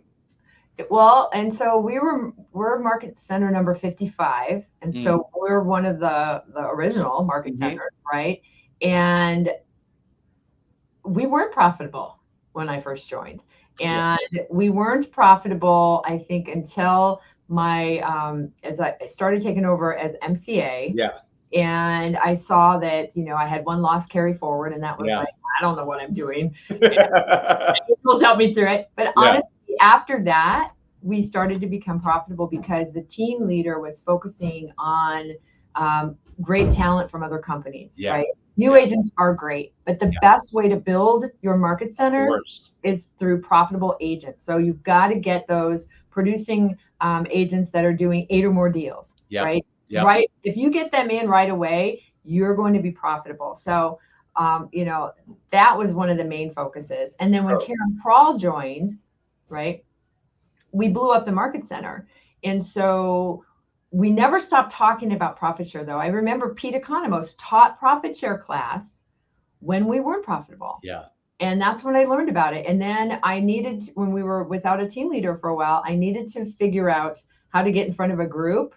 Well, and so we're market center number 55. And so we're one of the original market centers, right? And we weren't profitable when I first joined. And we weren't profitable, I think, until as I started taking over as MCA. Yeah. And I saw that, I had one loss carry forward, and that was like, I don't know what I'm doing. Angels helped me through it. But honestly, after that, we started to become profitable because the team leader was focusing on great talent from other companies, right? New agents are great, but the best way to build your market center is through profitable agents. So you've got to get those producing agents that are doing 8 or more deals, right? Yep. Right. If you get them in right away, you're going to be profitable. So, that was one of the main focuses. And then when Karen Prawl joined, right, we blew up the market center. And so we never stopped talking about profit share, though. I remember Pete Economos taught profit share class when we weren't profitable. Yeah. And that's when I learned about it. And then when we were without a team leader for a while, I needed to figure out how to get in front of a group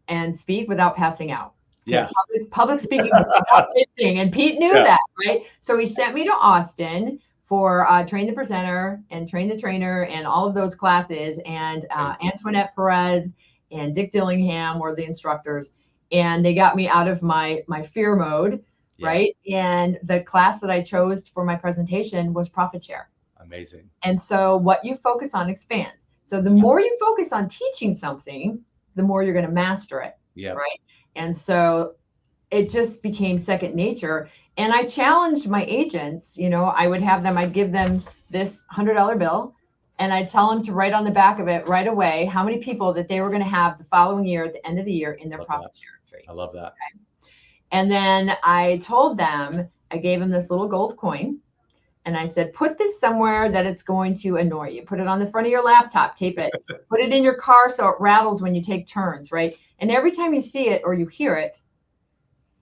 and speak without passing out. Yeah. Public speaking is not my thing, and Pete knew that, right? So he sent me to Austin for Train the Presenter and Train the Trainer and all of those classes. And Antoinette Perez and Dick Dillingham were the instructors. And they got me out of my fear mode, right? And the class that I chose for my presentation was profit share. Amazing. And so what you focus on expands. So the more you focus on teaching something, the more you're going to master it, right? And so it just became second nature. And I challenged my agents, I'd give them this $100 bill, and I'd tell them to write on the back of it right away how many people that they were going to have the following year at the end of the year in their profit share trade. I love that. Okay? And then I gave them this little gold coin, and I said, put this somewhere that it's going to annoy you. Put it on the front of your laptop, tape it, put it in your car so it rattles when you take turns, right? And every time you see it or you hear it,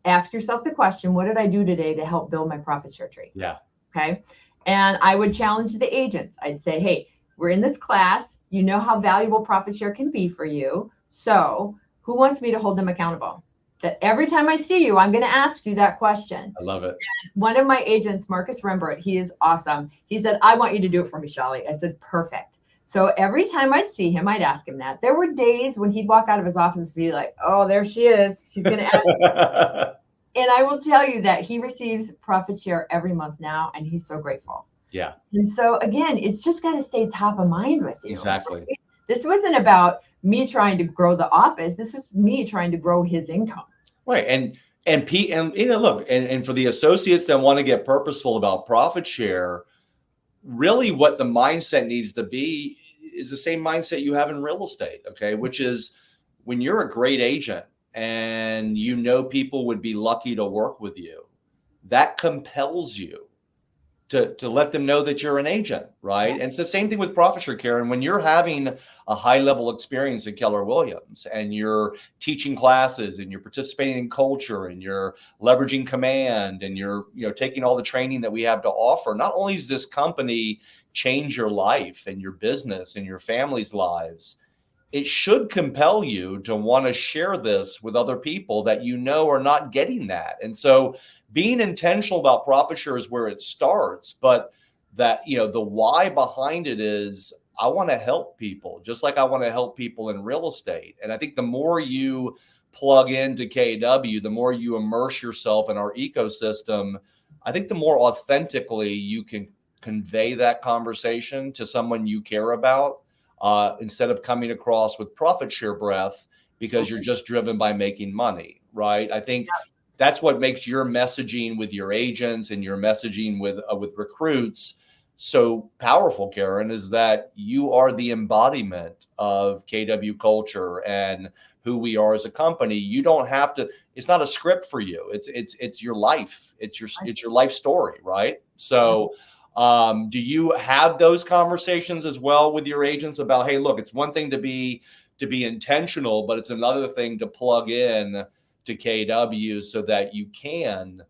ask yourself the question, what did I do today to help build my profit share trade? Yeah. Okay. And I would challenge the agents. I'd say, hey, we're in this class. You know how valuable profit share can be for you. So who wants me to hold them accountable? That every time I see you, I'm going to ask you that question. I love it. And one of my agents, Marcus Rembrandt, he is awesome. He said, I want you to do it for me, Scholle. I said, perfect. So every time I'd see him, I'd ask him that. There were days when he'd walk out of his office and be like, oh, there she is. She's going to ask me. And I will tell you that he receives profit share every month now, and he's so grateful. Yeah. And so, again, it's just got to stay top of mind with you. Exactly. Right? This wasn't about me trying to grow the office. This was me trying to grow his income. Right. And Pete, and look, and for the associates that want to get purposeful about profit share, really what the mindset needs to be is the same mindset you have in real estate, okay? Which is when you're a great agent and people would be lucky to work with you, that compels you to let them know that you're an agent, right? And it's the same thing with profit share, Karen. When you're having a high level experience at Keller Williams and you're teaching classes and you're participating in culture and you're leveraging command and you're taking all the training that we have to offer, not only does this company change your life and your business and your family's lives, it should compel you to want to share this with other people that are not getting that. And so being intentional about profit share is where it starts, but that, the why behind it is I want to help people just like I want to help people in real estate. And I think the more you plug into KW, the more you immerse yourself in our ecosystem, I think the more authentically you can convey that conversation to someone you care about, instead of coming across with profit share breath because you're just driven by making money, right? I think that's what makes your messaging with your agents and your messaging with recruits so powerful, Karen, is that you are the embodiment of KW culture and who we are as a company. You don't have to, it's not a script for you. It's your life. It's your life story, right? So do you have those conversations as well with your agents about, hey, look, it's one thing to be intentional, but it's another thing to plug in to KW so that you can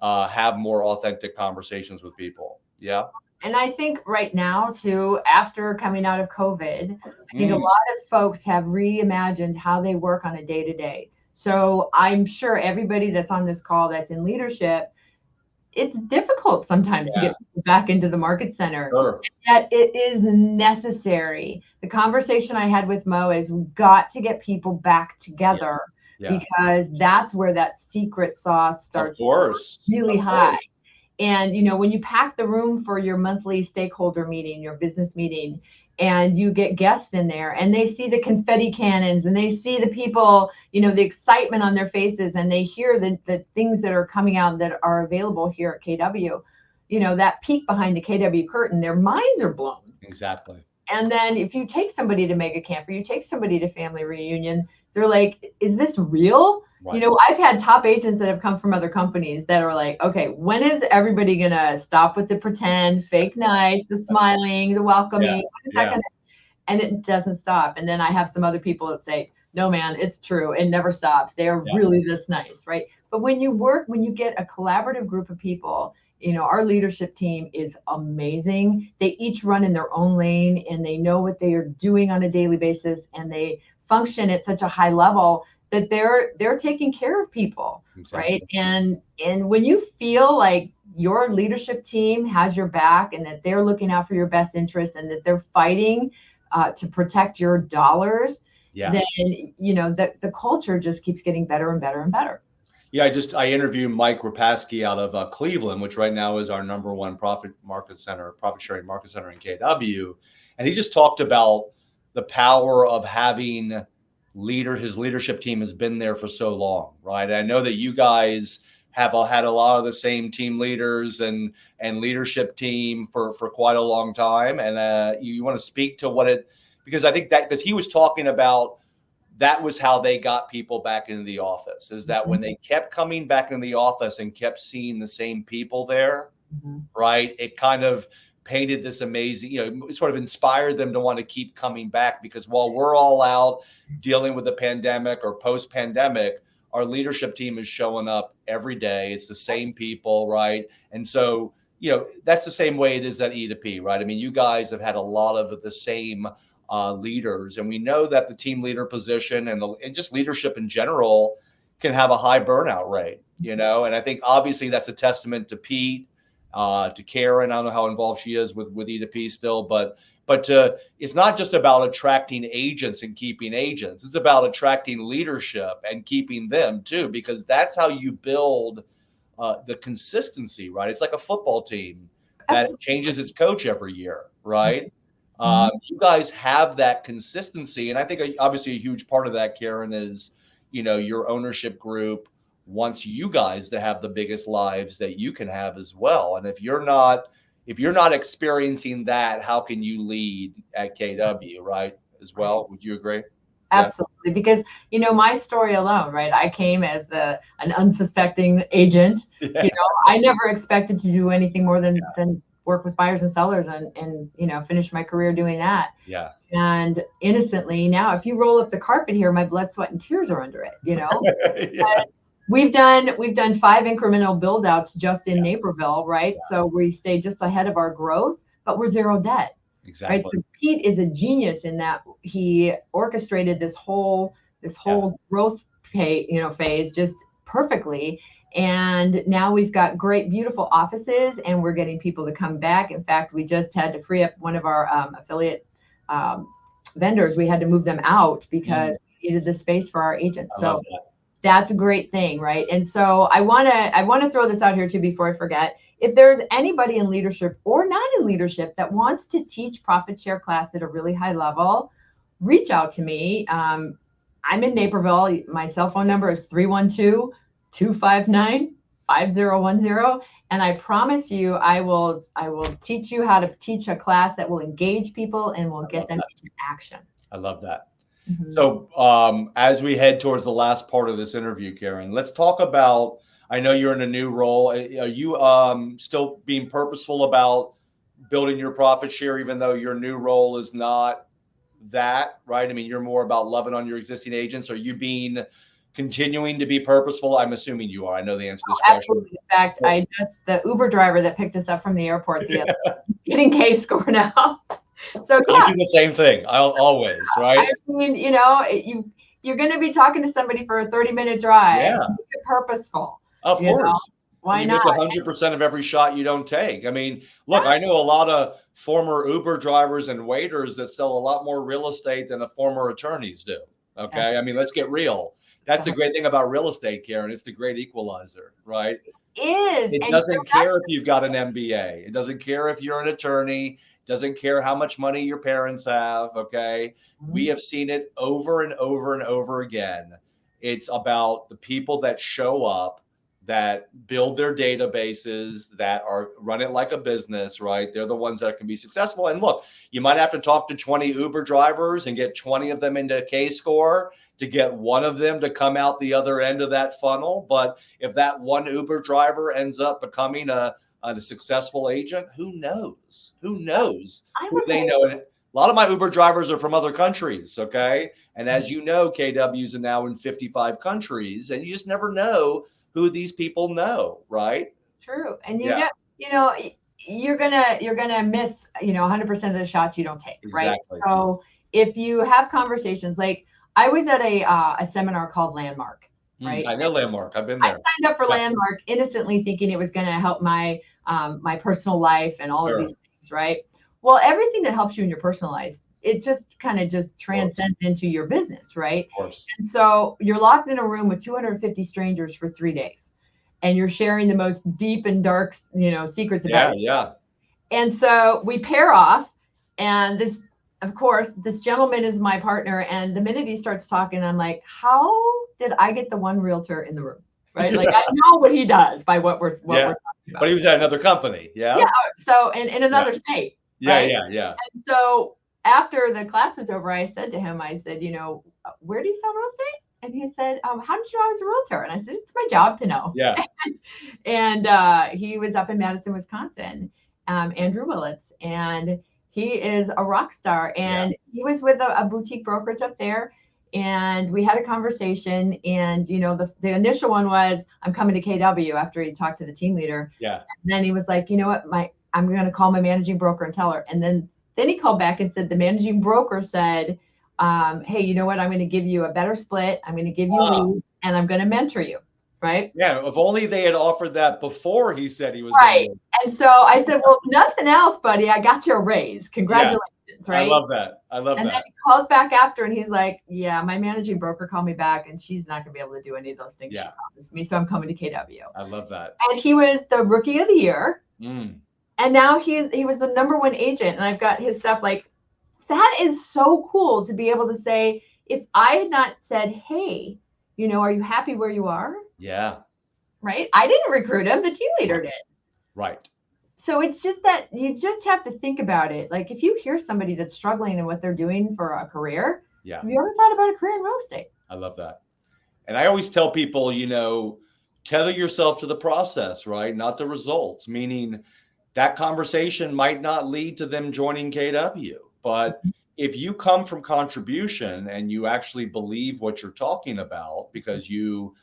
have more authentic conversations with people? Yeah. And I think right now, too, after coming out of COVID, I think a lot of folks have reimagined how they work on a day-to-day. So I'm sure everybody that's on this call that's in leadership, it's difficult sometimes to get people back into the market center. Sure. Yet it is necessary. The conversation I had with Mo is we've got to get people back together because that's where that secret sauce starts really high. And, when you pack the room for your monthly stakeholder meeting, your business meeting, and you get guests in there and they see the confetti cannons and they see the people, the excitement on their faces, and they hear the things that are coming out that are available here at KW, that peek behind the KW curtain, their minds are blown. Exactly. And then if you take somebody to Mega Camp or you take somebody to family reunion, they're like, is this real? Right. I've had top agents that have come from other companies that are like, okay, when is everybody going to stop with the pretend, fake nice, the smiling, the welcoming? And it doesn't stop. And then I have some other people that say, no, man, it's true. It never stops. They are really this nice, right? But when you get a collaborative group of people, our leadership team is amazing. They each run in their own lane and they know what they are doing on a daily basis and they function at such a high level that they're taking care of people, Exactly. right? And when you feel like your leadership team has your back and that they're looking out for your best interest and that they're fighting to protect your dollars, then the culture just keeps getting better and better and better. Yeah, I interviewed Mike Rapaski out of Cleveland, which right now is our #1 profit sharing market center in KW, and he just talked about the power of having his leadership team has been there for so long, right? And I know that you guys have had a lot of the same team leaders and leadership team for quite a long time, and you want to speak to because I think that because he was talking about. That was how they got people back into the office, is that when they kept coming back into the office and kept seeing the same people there, right? It kind of painted this amazing, it sort of inspired them to want to keep coming back, because while we're all out dealing with the pandemic or post-pandemic, our leadership team is showing up every day. It's the same people, right? And so, that's the same way it is at E2P, right? I mean, you guys have had a lot of the same leaders, and we know that the team leader position and just leadership in general can have a high burnout rate, and I think obviously that's a testament to Pete, to Karen. I don't know how involved she is with E2P still, but it's not just about attracting agents and keeping agents. It's about attracting leadership and keeping them too, because that's how you build the consistency, right? It's like a football team that changes its coach every year, right? You guys have that consistency. And I think obviously a huge part of that, Karen, is, your ownership group wants you guys to have the biggest lives that you can have as well. And if you're not experiencing that, how can you lead at KW, right? As well. Would you agree? Absolutely. Yeah. Because, my story alone, right? I came as an unsuspecting agent. Yeah. I never expected to do anything more than work with buyers and sellers and finish my career doing that. Yeah. And innocently now, if you roll up the carpet here, my blood, sweat, and tears are under it, Yeah. We've done 5 incremental build outs just in Naperville, right? Yeah. So we stay just ahead of our growth, but we're zero debt. Exactly. Right. So Pete is a genius in that he orchestrated this whole growth phase just perfectly. And now we've got great, beautiful offices, and we're getting people to come back. In fact, we just had to free up one of our affiliate vendors. We had to move them out because we needed the space for our agents. So that's a great thing, right? And so I want to throw this out here too before I forget. If there's anybody in leadership or not in leadership that wants to teach profit share class at a really high level, reach out to me. I'm in Naperville. My cell phone number is 312-259-5010. And I promise you, I will teach you how to teach a class that will engage people and will get them into action. I love that. Mm-hmm. So as we head towards the last part of this interview, Karen, let's talk about, I know you're in a new role. Are you still being purposeful about building your profit share, even though your new role is not that, right? I mean, you're more about loving on your existing agents. Are you continuing to be purposeful? I'm assuming you are. I know the answer to this question. Absolutely. In fact, the Uber driver that picked us up from the airport getting K-score now. So I do the same thing. I'll always, right? I mean, you're going to be talking to somebody for a 30-minute drive. Yeah. Make it purposeful. Of course. Why not? You miss 100% of every shot you don't take. I mean, look, I know a lot of former Uber drivers and waiters that sell a lot more real estate than the former attorneys do. Okay. I mean, let's get real. That's the great thing about real estate, Karen. It's the great equalizer, right? It doesn't care if you've got an MBA. It doesn't care if you're an attorney. It doesn't care how much money your parents have. Okay. Mm-hmm. We have seen it over and over and over again. It's about the people that show up, that build their databases, that run it like a business, right? They're the ones that can be successful. And look, you might have to talk to 20 Uber drivers and get 20 of them into K-score to get one of them to come out the other end of that funnel. But if that one Uber driver ends up becoming a successful agent, who knows? Who knows who they know? And a lot of my Uber drivers are from other countries, okay? And as you know, KWs are now in 55 countries, and you just never know who these people know, right? True. And you're gonna miss 100% of the shots you don't take, right? Exactly. So if you have conversations, like I was at a seminar called Landmark, right? I know Landmark. I've been I there. signed up for Landmark innocently thinking it was going to help my my personal life and all of these things, right? Well, everything that helps you in your personal life, it just kind of just transcends into your business, right? Of course. And so you're locked in a room with 250 strangers for 3 days, and you're sharing the most deep and dark, secrets about it. Yeah. And so we pair off, and this, of course, this gentleman is my partner. And the minute he starts talking, I'm like, how did I get the one realtor in the room? Right. Like I know what he does by what we're talking about. But he was at another company. Yeah. Yeah. So in another state. Right? Yeah. And so after the class was over, I said to him, where do you sell real estate? And he said, how did you know I was a realtor? And I said, it's my job to know. Yeah. And he was up in Madison, Wisconsin, Andrew Willits, and he is a rock star. And he was with a boutique brokerage up there. And we had a conversation, and the initial one was, I'm coming to KW, after he talked to the team leader. Yeah. And then he was like, you know what, I'm going to call my managing broker and tell her. And then he called back and said, the managing broker said, hey, you know what, I'm going to give you a better split. I'm going to give you leads, and I'm going to mentor you. Right. Yeah. If only they had offered that before he said he was right. And so I said, well, nothing else, buddy. I got you a raise. Congratulations. Yeah. Right. I love that. And then he calls back after, and he's like, yeah, my managing broker called me back, and she's not going to be able to do any of those things she promised me. So I'm coming to KW. I love that. And he was the rookie of the year. And now he was the #1 agent. And I've got his stuff. Like, that is so cool to be able to say, if I had not said, hey, are you happy where you are? Yeah. Right. I didn't recruit him. The team leader did. Right. So it's just that you just have to think about it. Like, if you hear somebody that's struggling in what they're doing for a career, have you ever thought about a career in real estate? I love that. And I always tell people, tether yourself to the process, right? Not the results, meaning that conversation might not lead to them joining KW. But if you come from contribution and you actually believe what you're talking about, because you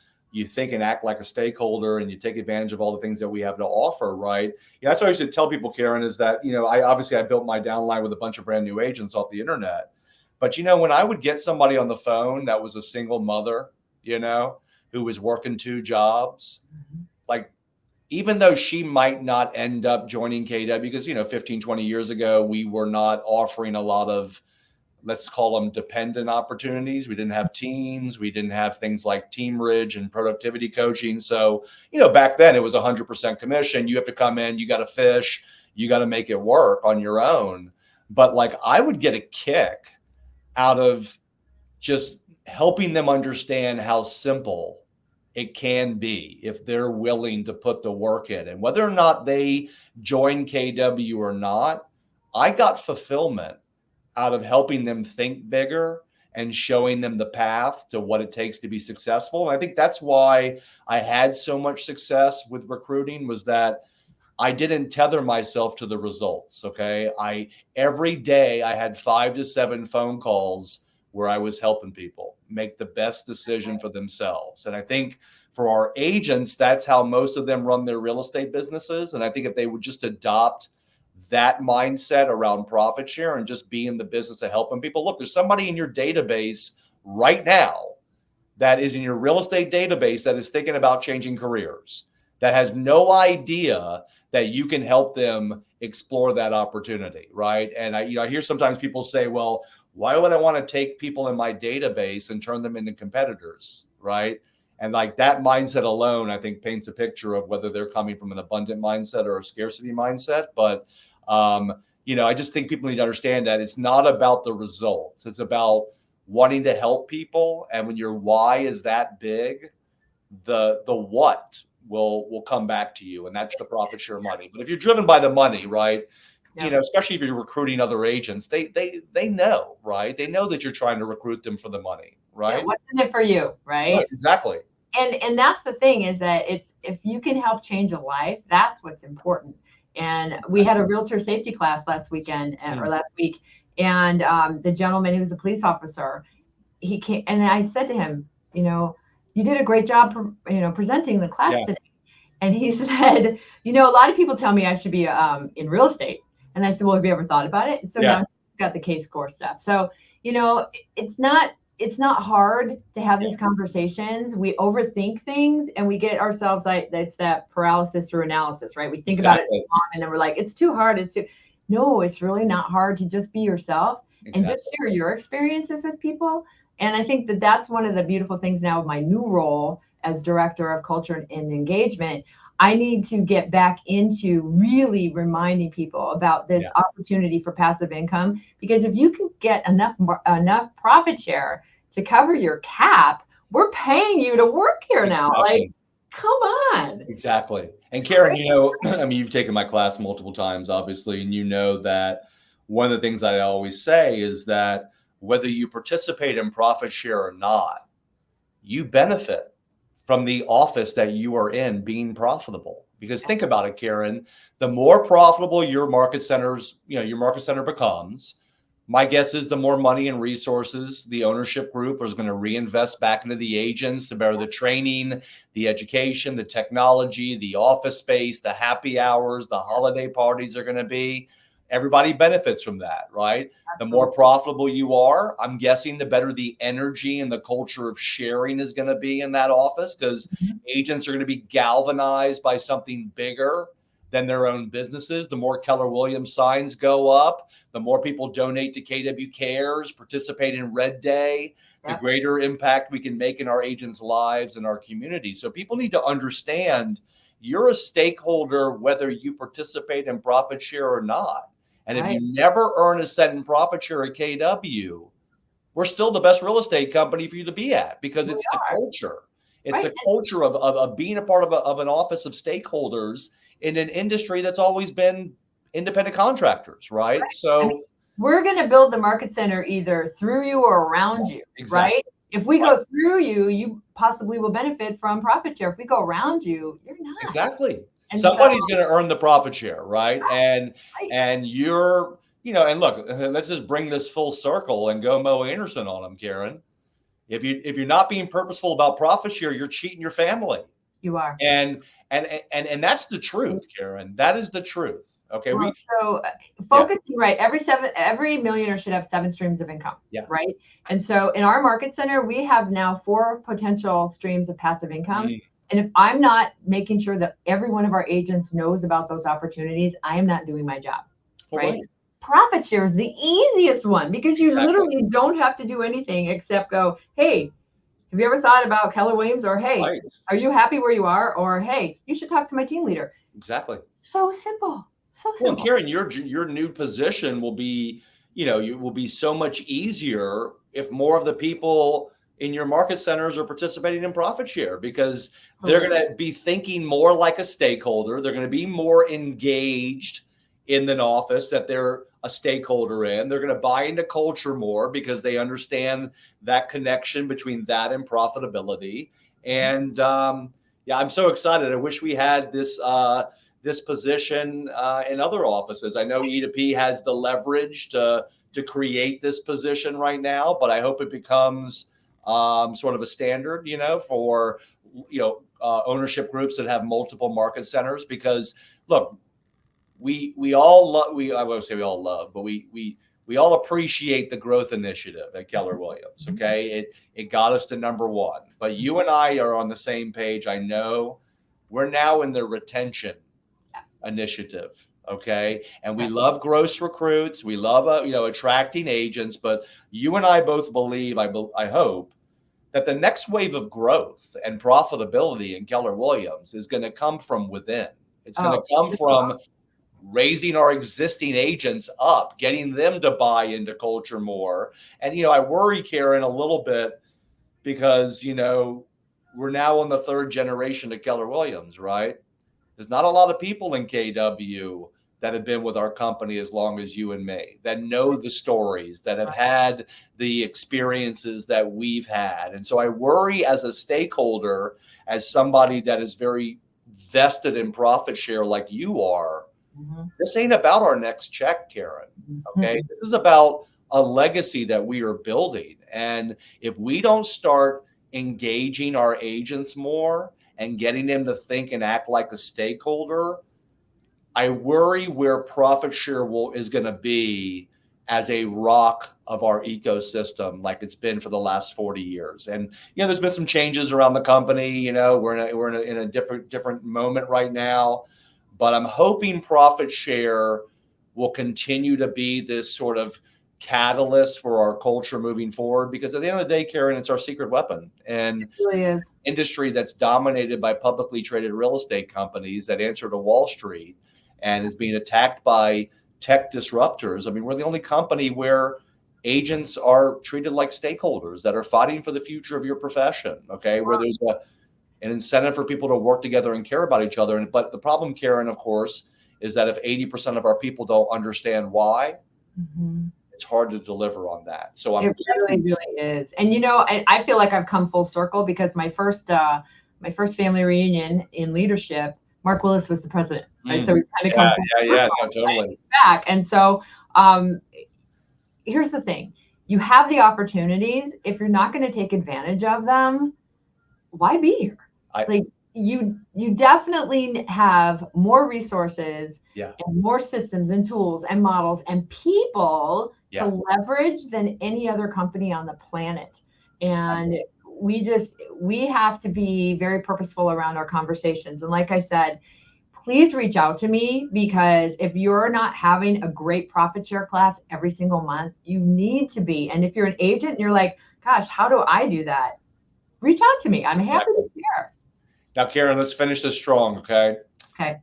think and act like a stakeholder and you take advantage of all the things that we have to offer, right? That's what I used to tell people, Karen, is that, I built my downline with a bunch of brand new agents off the internet. But, when I would get somebody on the phone that was a single mother, who was working 2 jobs, like, even though she might not end up joining KW, because, 15, 20 years ago, we were not offering a lot of, let's call them dependent opportunities. We didn't have teams. We didn't have things like Team Ridge and productivity coaching. So, back then it was 100% commission. You have to come in, you got to fish, you got to make it work on your own. But like, I would get a kick out of just helping them understand how simple it can be if they're willing to put the work in. And whether or not they join KW or not, I got fulfillment out of helping them think bigger and showing them the path to what it takes to be successful. And I think that's why I had so much success with recruiting, was that I didn't tether myself to the results. Okay. Every day I had 5 to 7 phone calls where I was helping people make the best decision for themselves. And I think for our agents, that's how most of them run their real estate businesses. And I think if they would just adopt that mindset around profit share and just be in the business of helping people. Look, there's somebody in your database right now that is in your real estate database that is thinking about changing careers, that has no idea that you can help them explore that opportunity, right? And I hear sometimes people say, well, why would I want to take people in my database and turn them into competitors, right? And like, that mindset alone, I think, paints a picture of whether they're coming from an abundant mindset or a scarcity mindset. But I just think people need to understand that it's not about the results. It's about wanting to help people. And when your why is that big, the what will come back to you. And that's the profit share money. But if you're driven by the money, right, especially if you're recruiting other agents, they know, right? They know that you're trying to recruit them for the money, right? Yeah, what's in it for you, right? Yeah, exactly. And that's the thing, is that if you can help change a life, that's what's important. And we had a realtor safety class last week, and the gentleman who was a police officer, he came, and I said to him, you did a great job, presenting the class today. And he said, a lot of people tell me I should be in real estate. And I said, well, have you ever thought about it? And so now he's got the case score stuff. So, it's not it's not hard to have these conversations. We overthink things and we get ourselves like, it's that paralysis through analysis, right? We think about it too long and then we're like, it's too hard. No, it's really not hard to just be yourself and just share your experiences with people. And I think that that's one of the beautiful things now of my new role as director of culture and engagement. I need to get back into really reminding people about this opportunity for passive income, because if you can get enough profit share to cover your cap, we're paying you to work here now. Like, come on. Exactly. And Karen, you know, I mean, you've taken my class multiple times, obviously, and you know that one of the things I always say is that whether you participate in profit share or not, you benefit from the office that you are in being profitable. Because think about it, Karen, the more profitable your market center becomes, my guess is the more money and resources the ownership group is going to reinvest back into the agents to better the training, the education, the technology, the office space, the happy hours, the holiday parties are going to be. Everybody benefits from that, right? Absolutely. The more profitable you are, I'm guessing the better the energy and the culture of sharing is going to be in that office, because agents are going to be galvanized by something bigger than their own businesses. The more Keller Williams signs go up, the more people donate to KW Cares, participate in Red Day, the greater impact we can make in our agents' lives and our community. So people need to understand you're a stakeholder whether you participate in profit share or not. And if you never earn a cent in profit share at KW, we're still the best real estate company for you to be at, because it's the culture. It's the culture of being a part of an office of stakeholders in an industry that's always been independent contractors, right? So I mean, we're going to build the market center either through you or around you, right? If we go through you, you possibly will benefit from profit share. If we go around you, you're not. Exactly. And somebody's going to earn the profit share, right? And you're, you know, and look, let's just bring this full circle and go Mo Anderson on them, Karen. If you're not being purposeful about profit share, you're cheating your family. You are. And that's the truth, Karen. That is the truth. Okay. So focusing, right. Every millionaire should have 7 streams of income. Yeah. Right. And so in our market center, we have now 4 potential streams of passive income. And if I'm not making sure that every one of our agents knows about those opportunities, I am not doing my job. Right. Profit share is the easiest one, because you literally don't have to do anything except go, hey, have you ever thought about Keller Williams? Or, hey, are you happy where you are? Or, hey, you should talk to my team leader. Exactly. So simple. So simple. Well, Karen, your new position will be, you will be so much easier if more of the people in your market centers are participating in profit share, because they're going to be thinking more like a stakeholder. They're going to be more engaged in an office that they're a stakeholder in. They're going to buy into culture more because they understand that connection between that and profitability. And I'm so excited. I wish we had this this position in other offices. I know E2P has the leverage to create this position right now, but I hope it becomes sort of a standard, for ownership groups that have multiple market centers. Because look, we all love, I won't say we all love, but we all appreciate the growth initiative at Keller Williams. Okay. It got us to #1, but you and I are on the same page. I know we're now in the retention initiative. Okay. And we love gross recruits. We love, attracting agents, but you and I both believe, I hope, that the next wave of growth and profitability in Keller Williams is going to come from within. It's going to come from raising our existing agents up, getting them to buy into culture more. And, I worry, Karen, a little bit because, we're now on the 3rd generation of Keller Williams, right? There's not a lot of people in KW that have been with our company as long as you and me, that know the stories, that have had the experiences that we've had. And so I worry as a stakeholder, as somebody that is very vested in profit share like you are, this ain't about our next check, Karen. Okay. This is about a legacy that we are building. And if we don't start engaging our agents more and getting them to think and act like a stakeholder, I worry where profit share is going to be as a rock of our ecosystem, like it's been for the last 40 years. And, there's been some changes around the company. We're in a different moment right now, but I'm hoping profit share will continue to be this sort of catalyst for our culture moving forward, because at the end of the day, Karen, it's our secret weapon. And it really is. Industry that's dominated by publicly traded real estate companies that answer to Wall Street and is being attacked by tech disruptors. I mean, we're the only company where agents are treated like stakeholders that are fighting for the future of your profession. Okay. Where there's an incentive for people to work together and care about each other. But the problem, Karen, of course, is that if 80% of our people don't understand why, it's hard to deliver on that. So it really is. And I feel like I've come full circle, because my first family reunion in leadership, Mark Willis was the president, right? So we kind of come full circle, totally back. And so here's the thing: you have the opportunities. If you're not going to take advantage of them, why be here? You definitely have more resources and more systems and tools and models and people to leverage than any other company on the planet. And we have to be very purposeful around our conversations. And like I said, please reach out to me, because if you're not having a great profit share class every single month, you need to be. And if you're an agent and you're like, gosh, how do I do that? Reach out to me. I'm happy to share. Now, Karen, let's finish this strong, okay? Okay.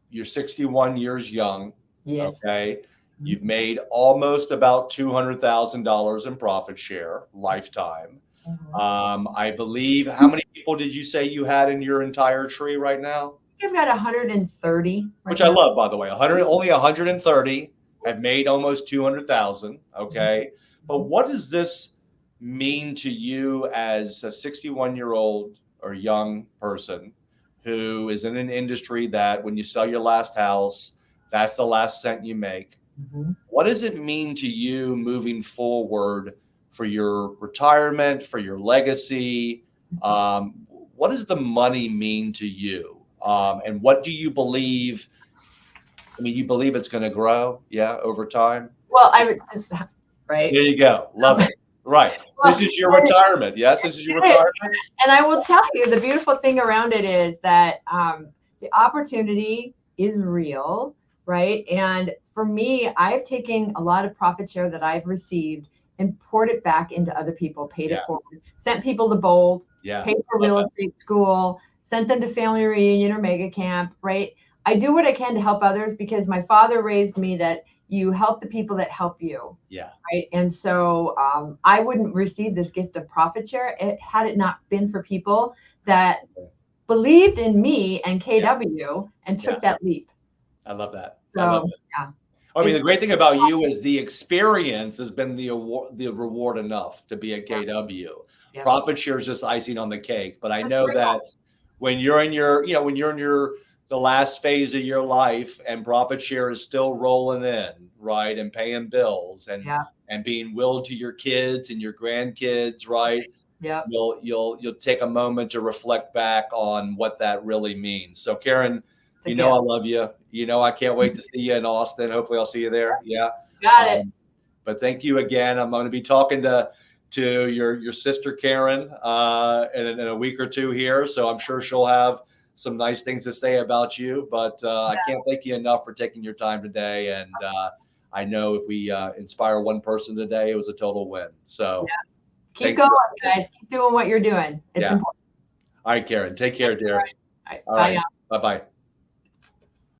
You're 61 years young. Yes. Okay. You've made almost about $200,000 in profit share lifetime. I believe, how many people did you say you had in your entire tree right now? I've got 130. Which I love, by the way. Only 130 have made almost 200,000. Okay. But what does this mean to you as a 61-year-old or young person who is in an industry that when you sell your last house, that's the last cent you make? What does it mean to you moving forward for your retirement, for your legacy? What does the money mean to you? And what do you believe? I mean, you believe it's going to grow, over time? Well, right. There you go. Love it. Right. Well, this is your retirement. Yes, this is your retirement. And I will tell you, the beautiful thing around it is that the opportunity is real, right? And for me, I've taken a lot of profit share that I've received and poured it back into other people, paid it forward, sent people to Bold, paid for real estate school, sent them to family reunion or mega camp, right? I do what I can to help others, because my father raised me that you help the people that help you. Right. And so I wouldn't receive this gift of profit share had it not been for people that believed in me and KW and took that leap. I love that. So, I love it. I mean, the great thing about you is the experience has been the reward enough to be at KW. Profit share is just icing on the cake. But I know that when you're in the last phase of your life and profit share is still rolling in, right, and paying bills and being willed to your kids and your grandkids, right? You'll take a moment to reflect back on what that really means. So, Karen, I love you. I can't wait to see you in Austin. Hopefully I'll see you there. Got it. But thank you again. I'm going to be talking to your sister, Karen, in a week or two here. So I'm sure she'll have some nice things to say about you, but I can't thank you enough for taking your time today. And I know if we inspire one person today, it was a total win. So keep going, guys. Keep doing what you're doing. It's important. All right, Karen. Take care, dear. All right. Bye. Bye-bye.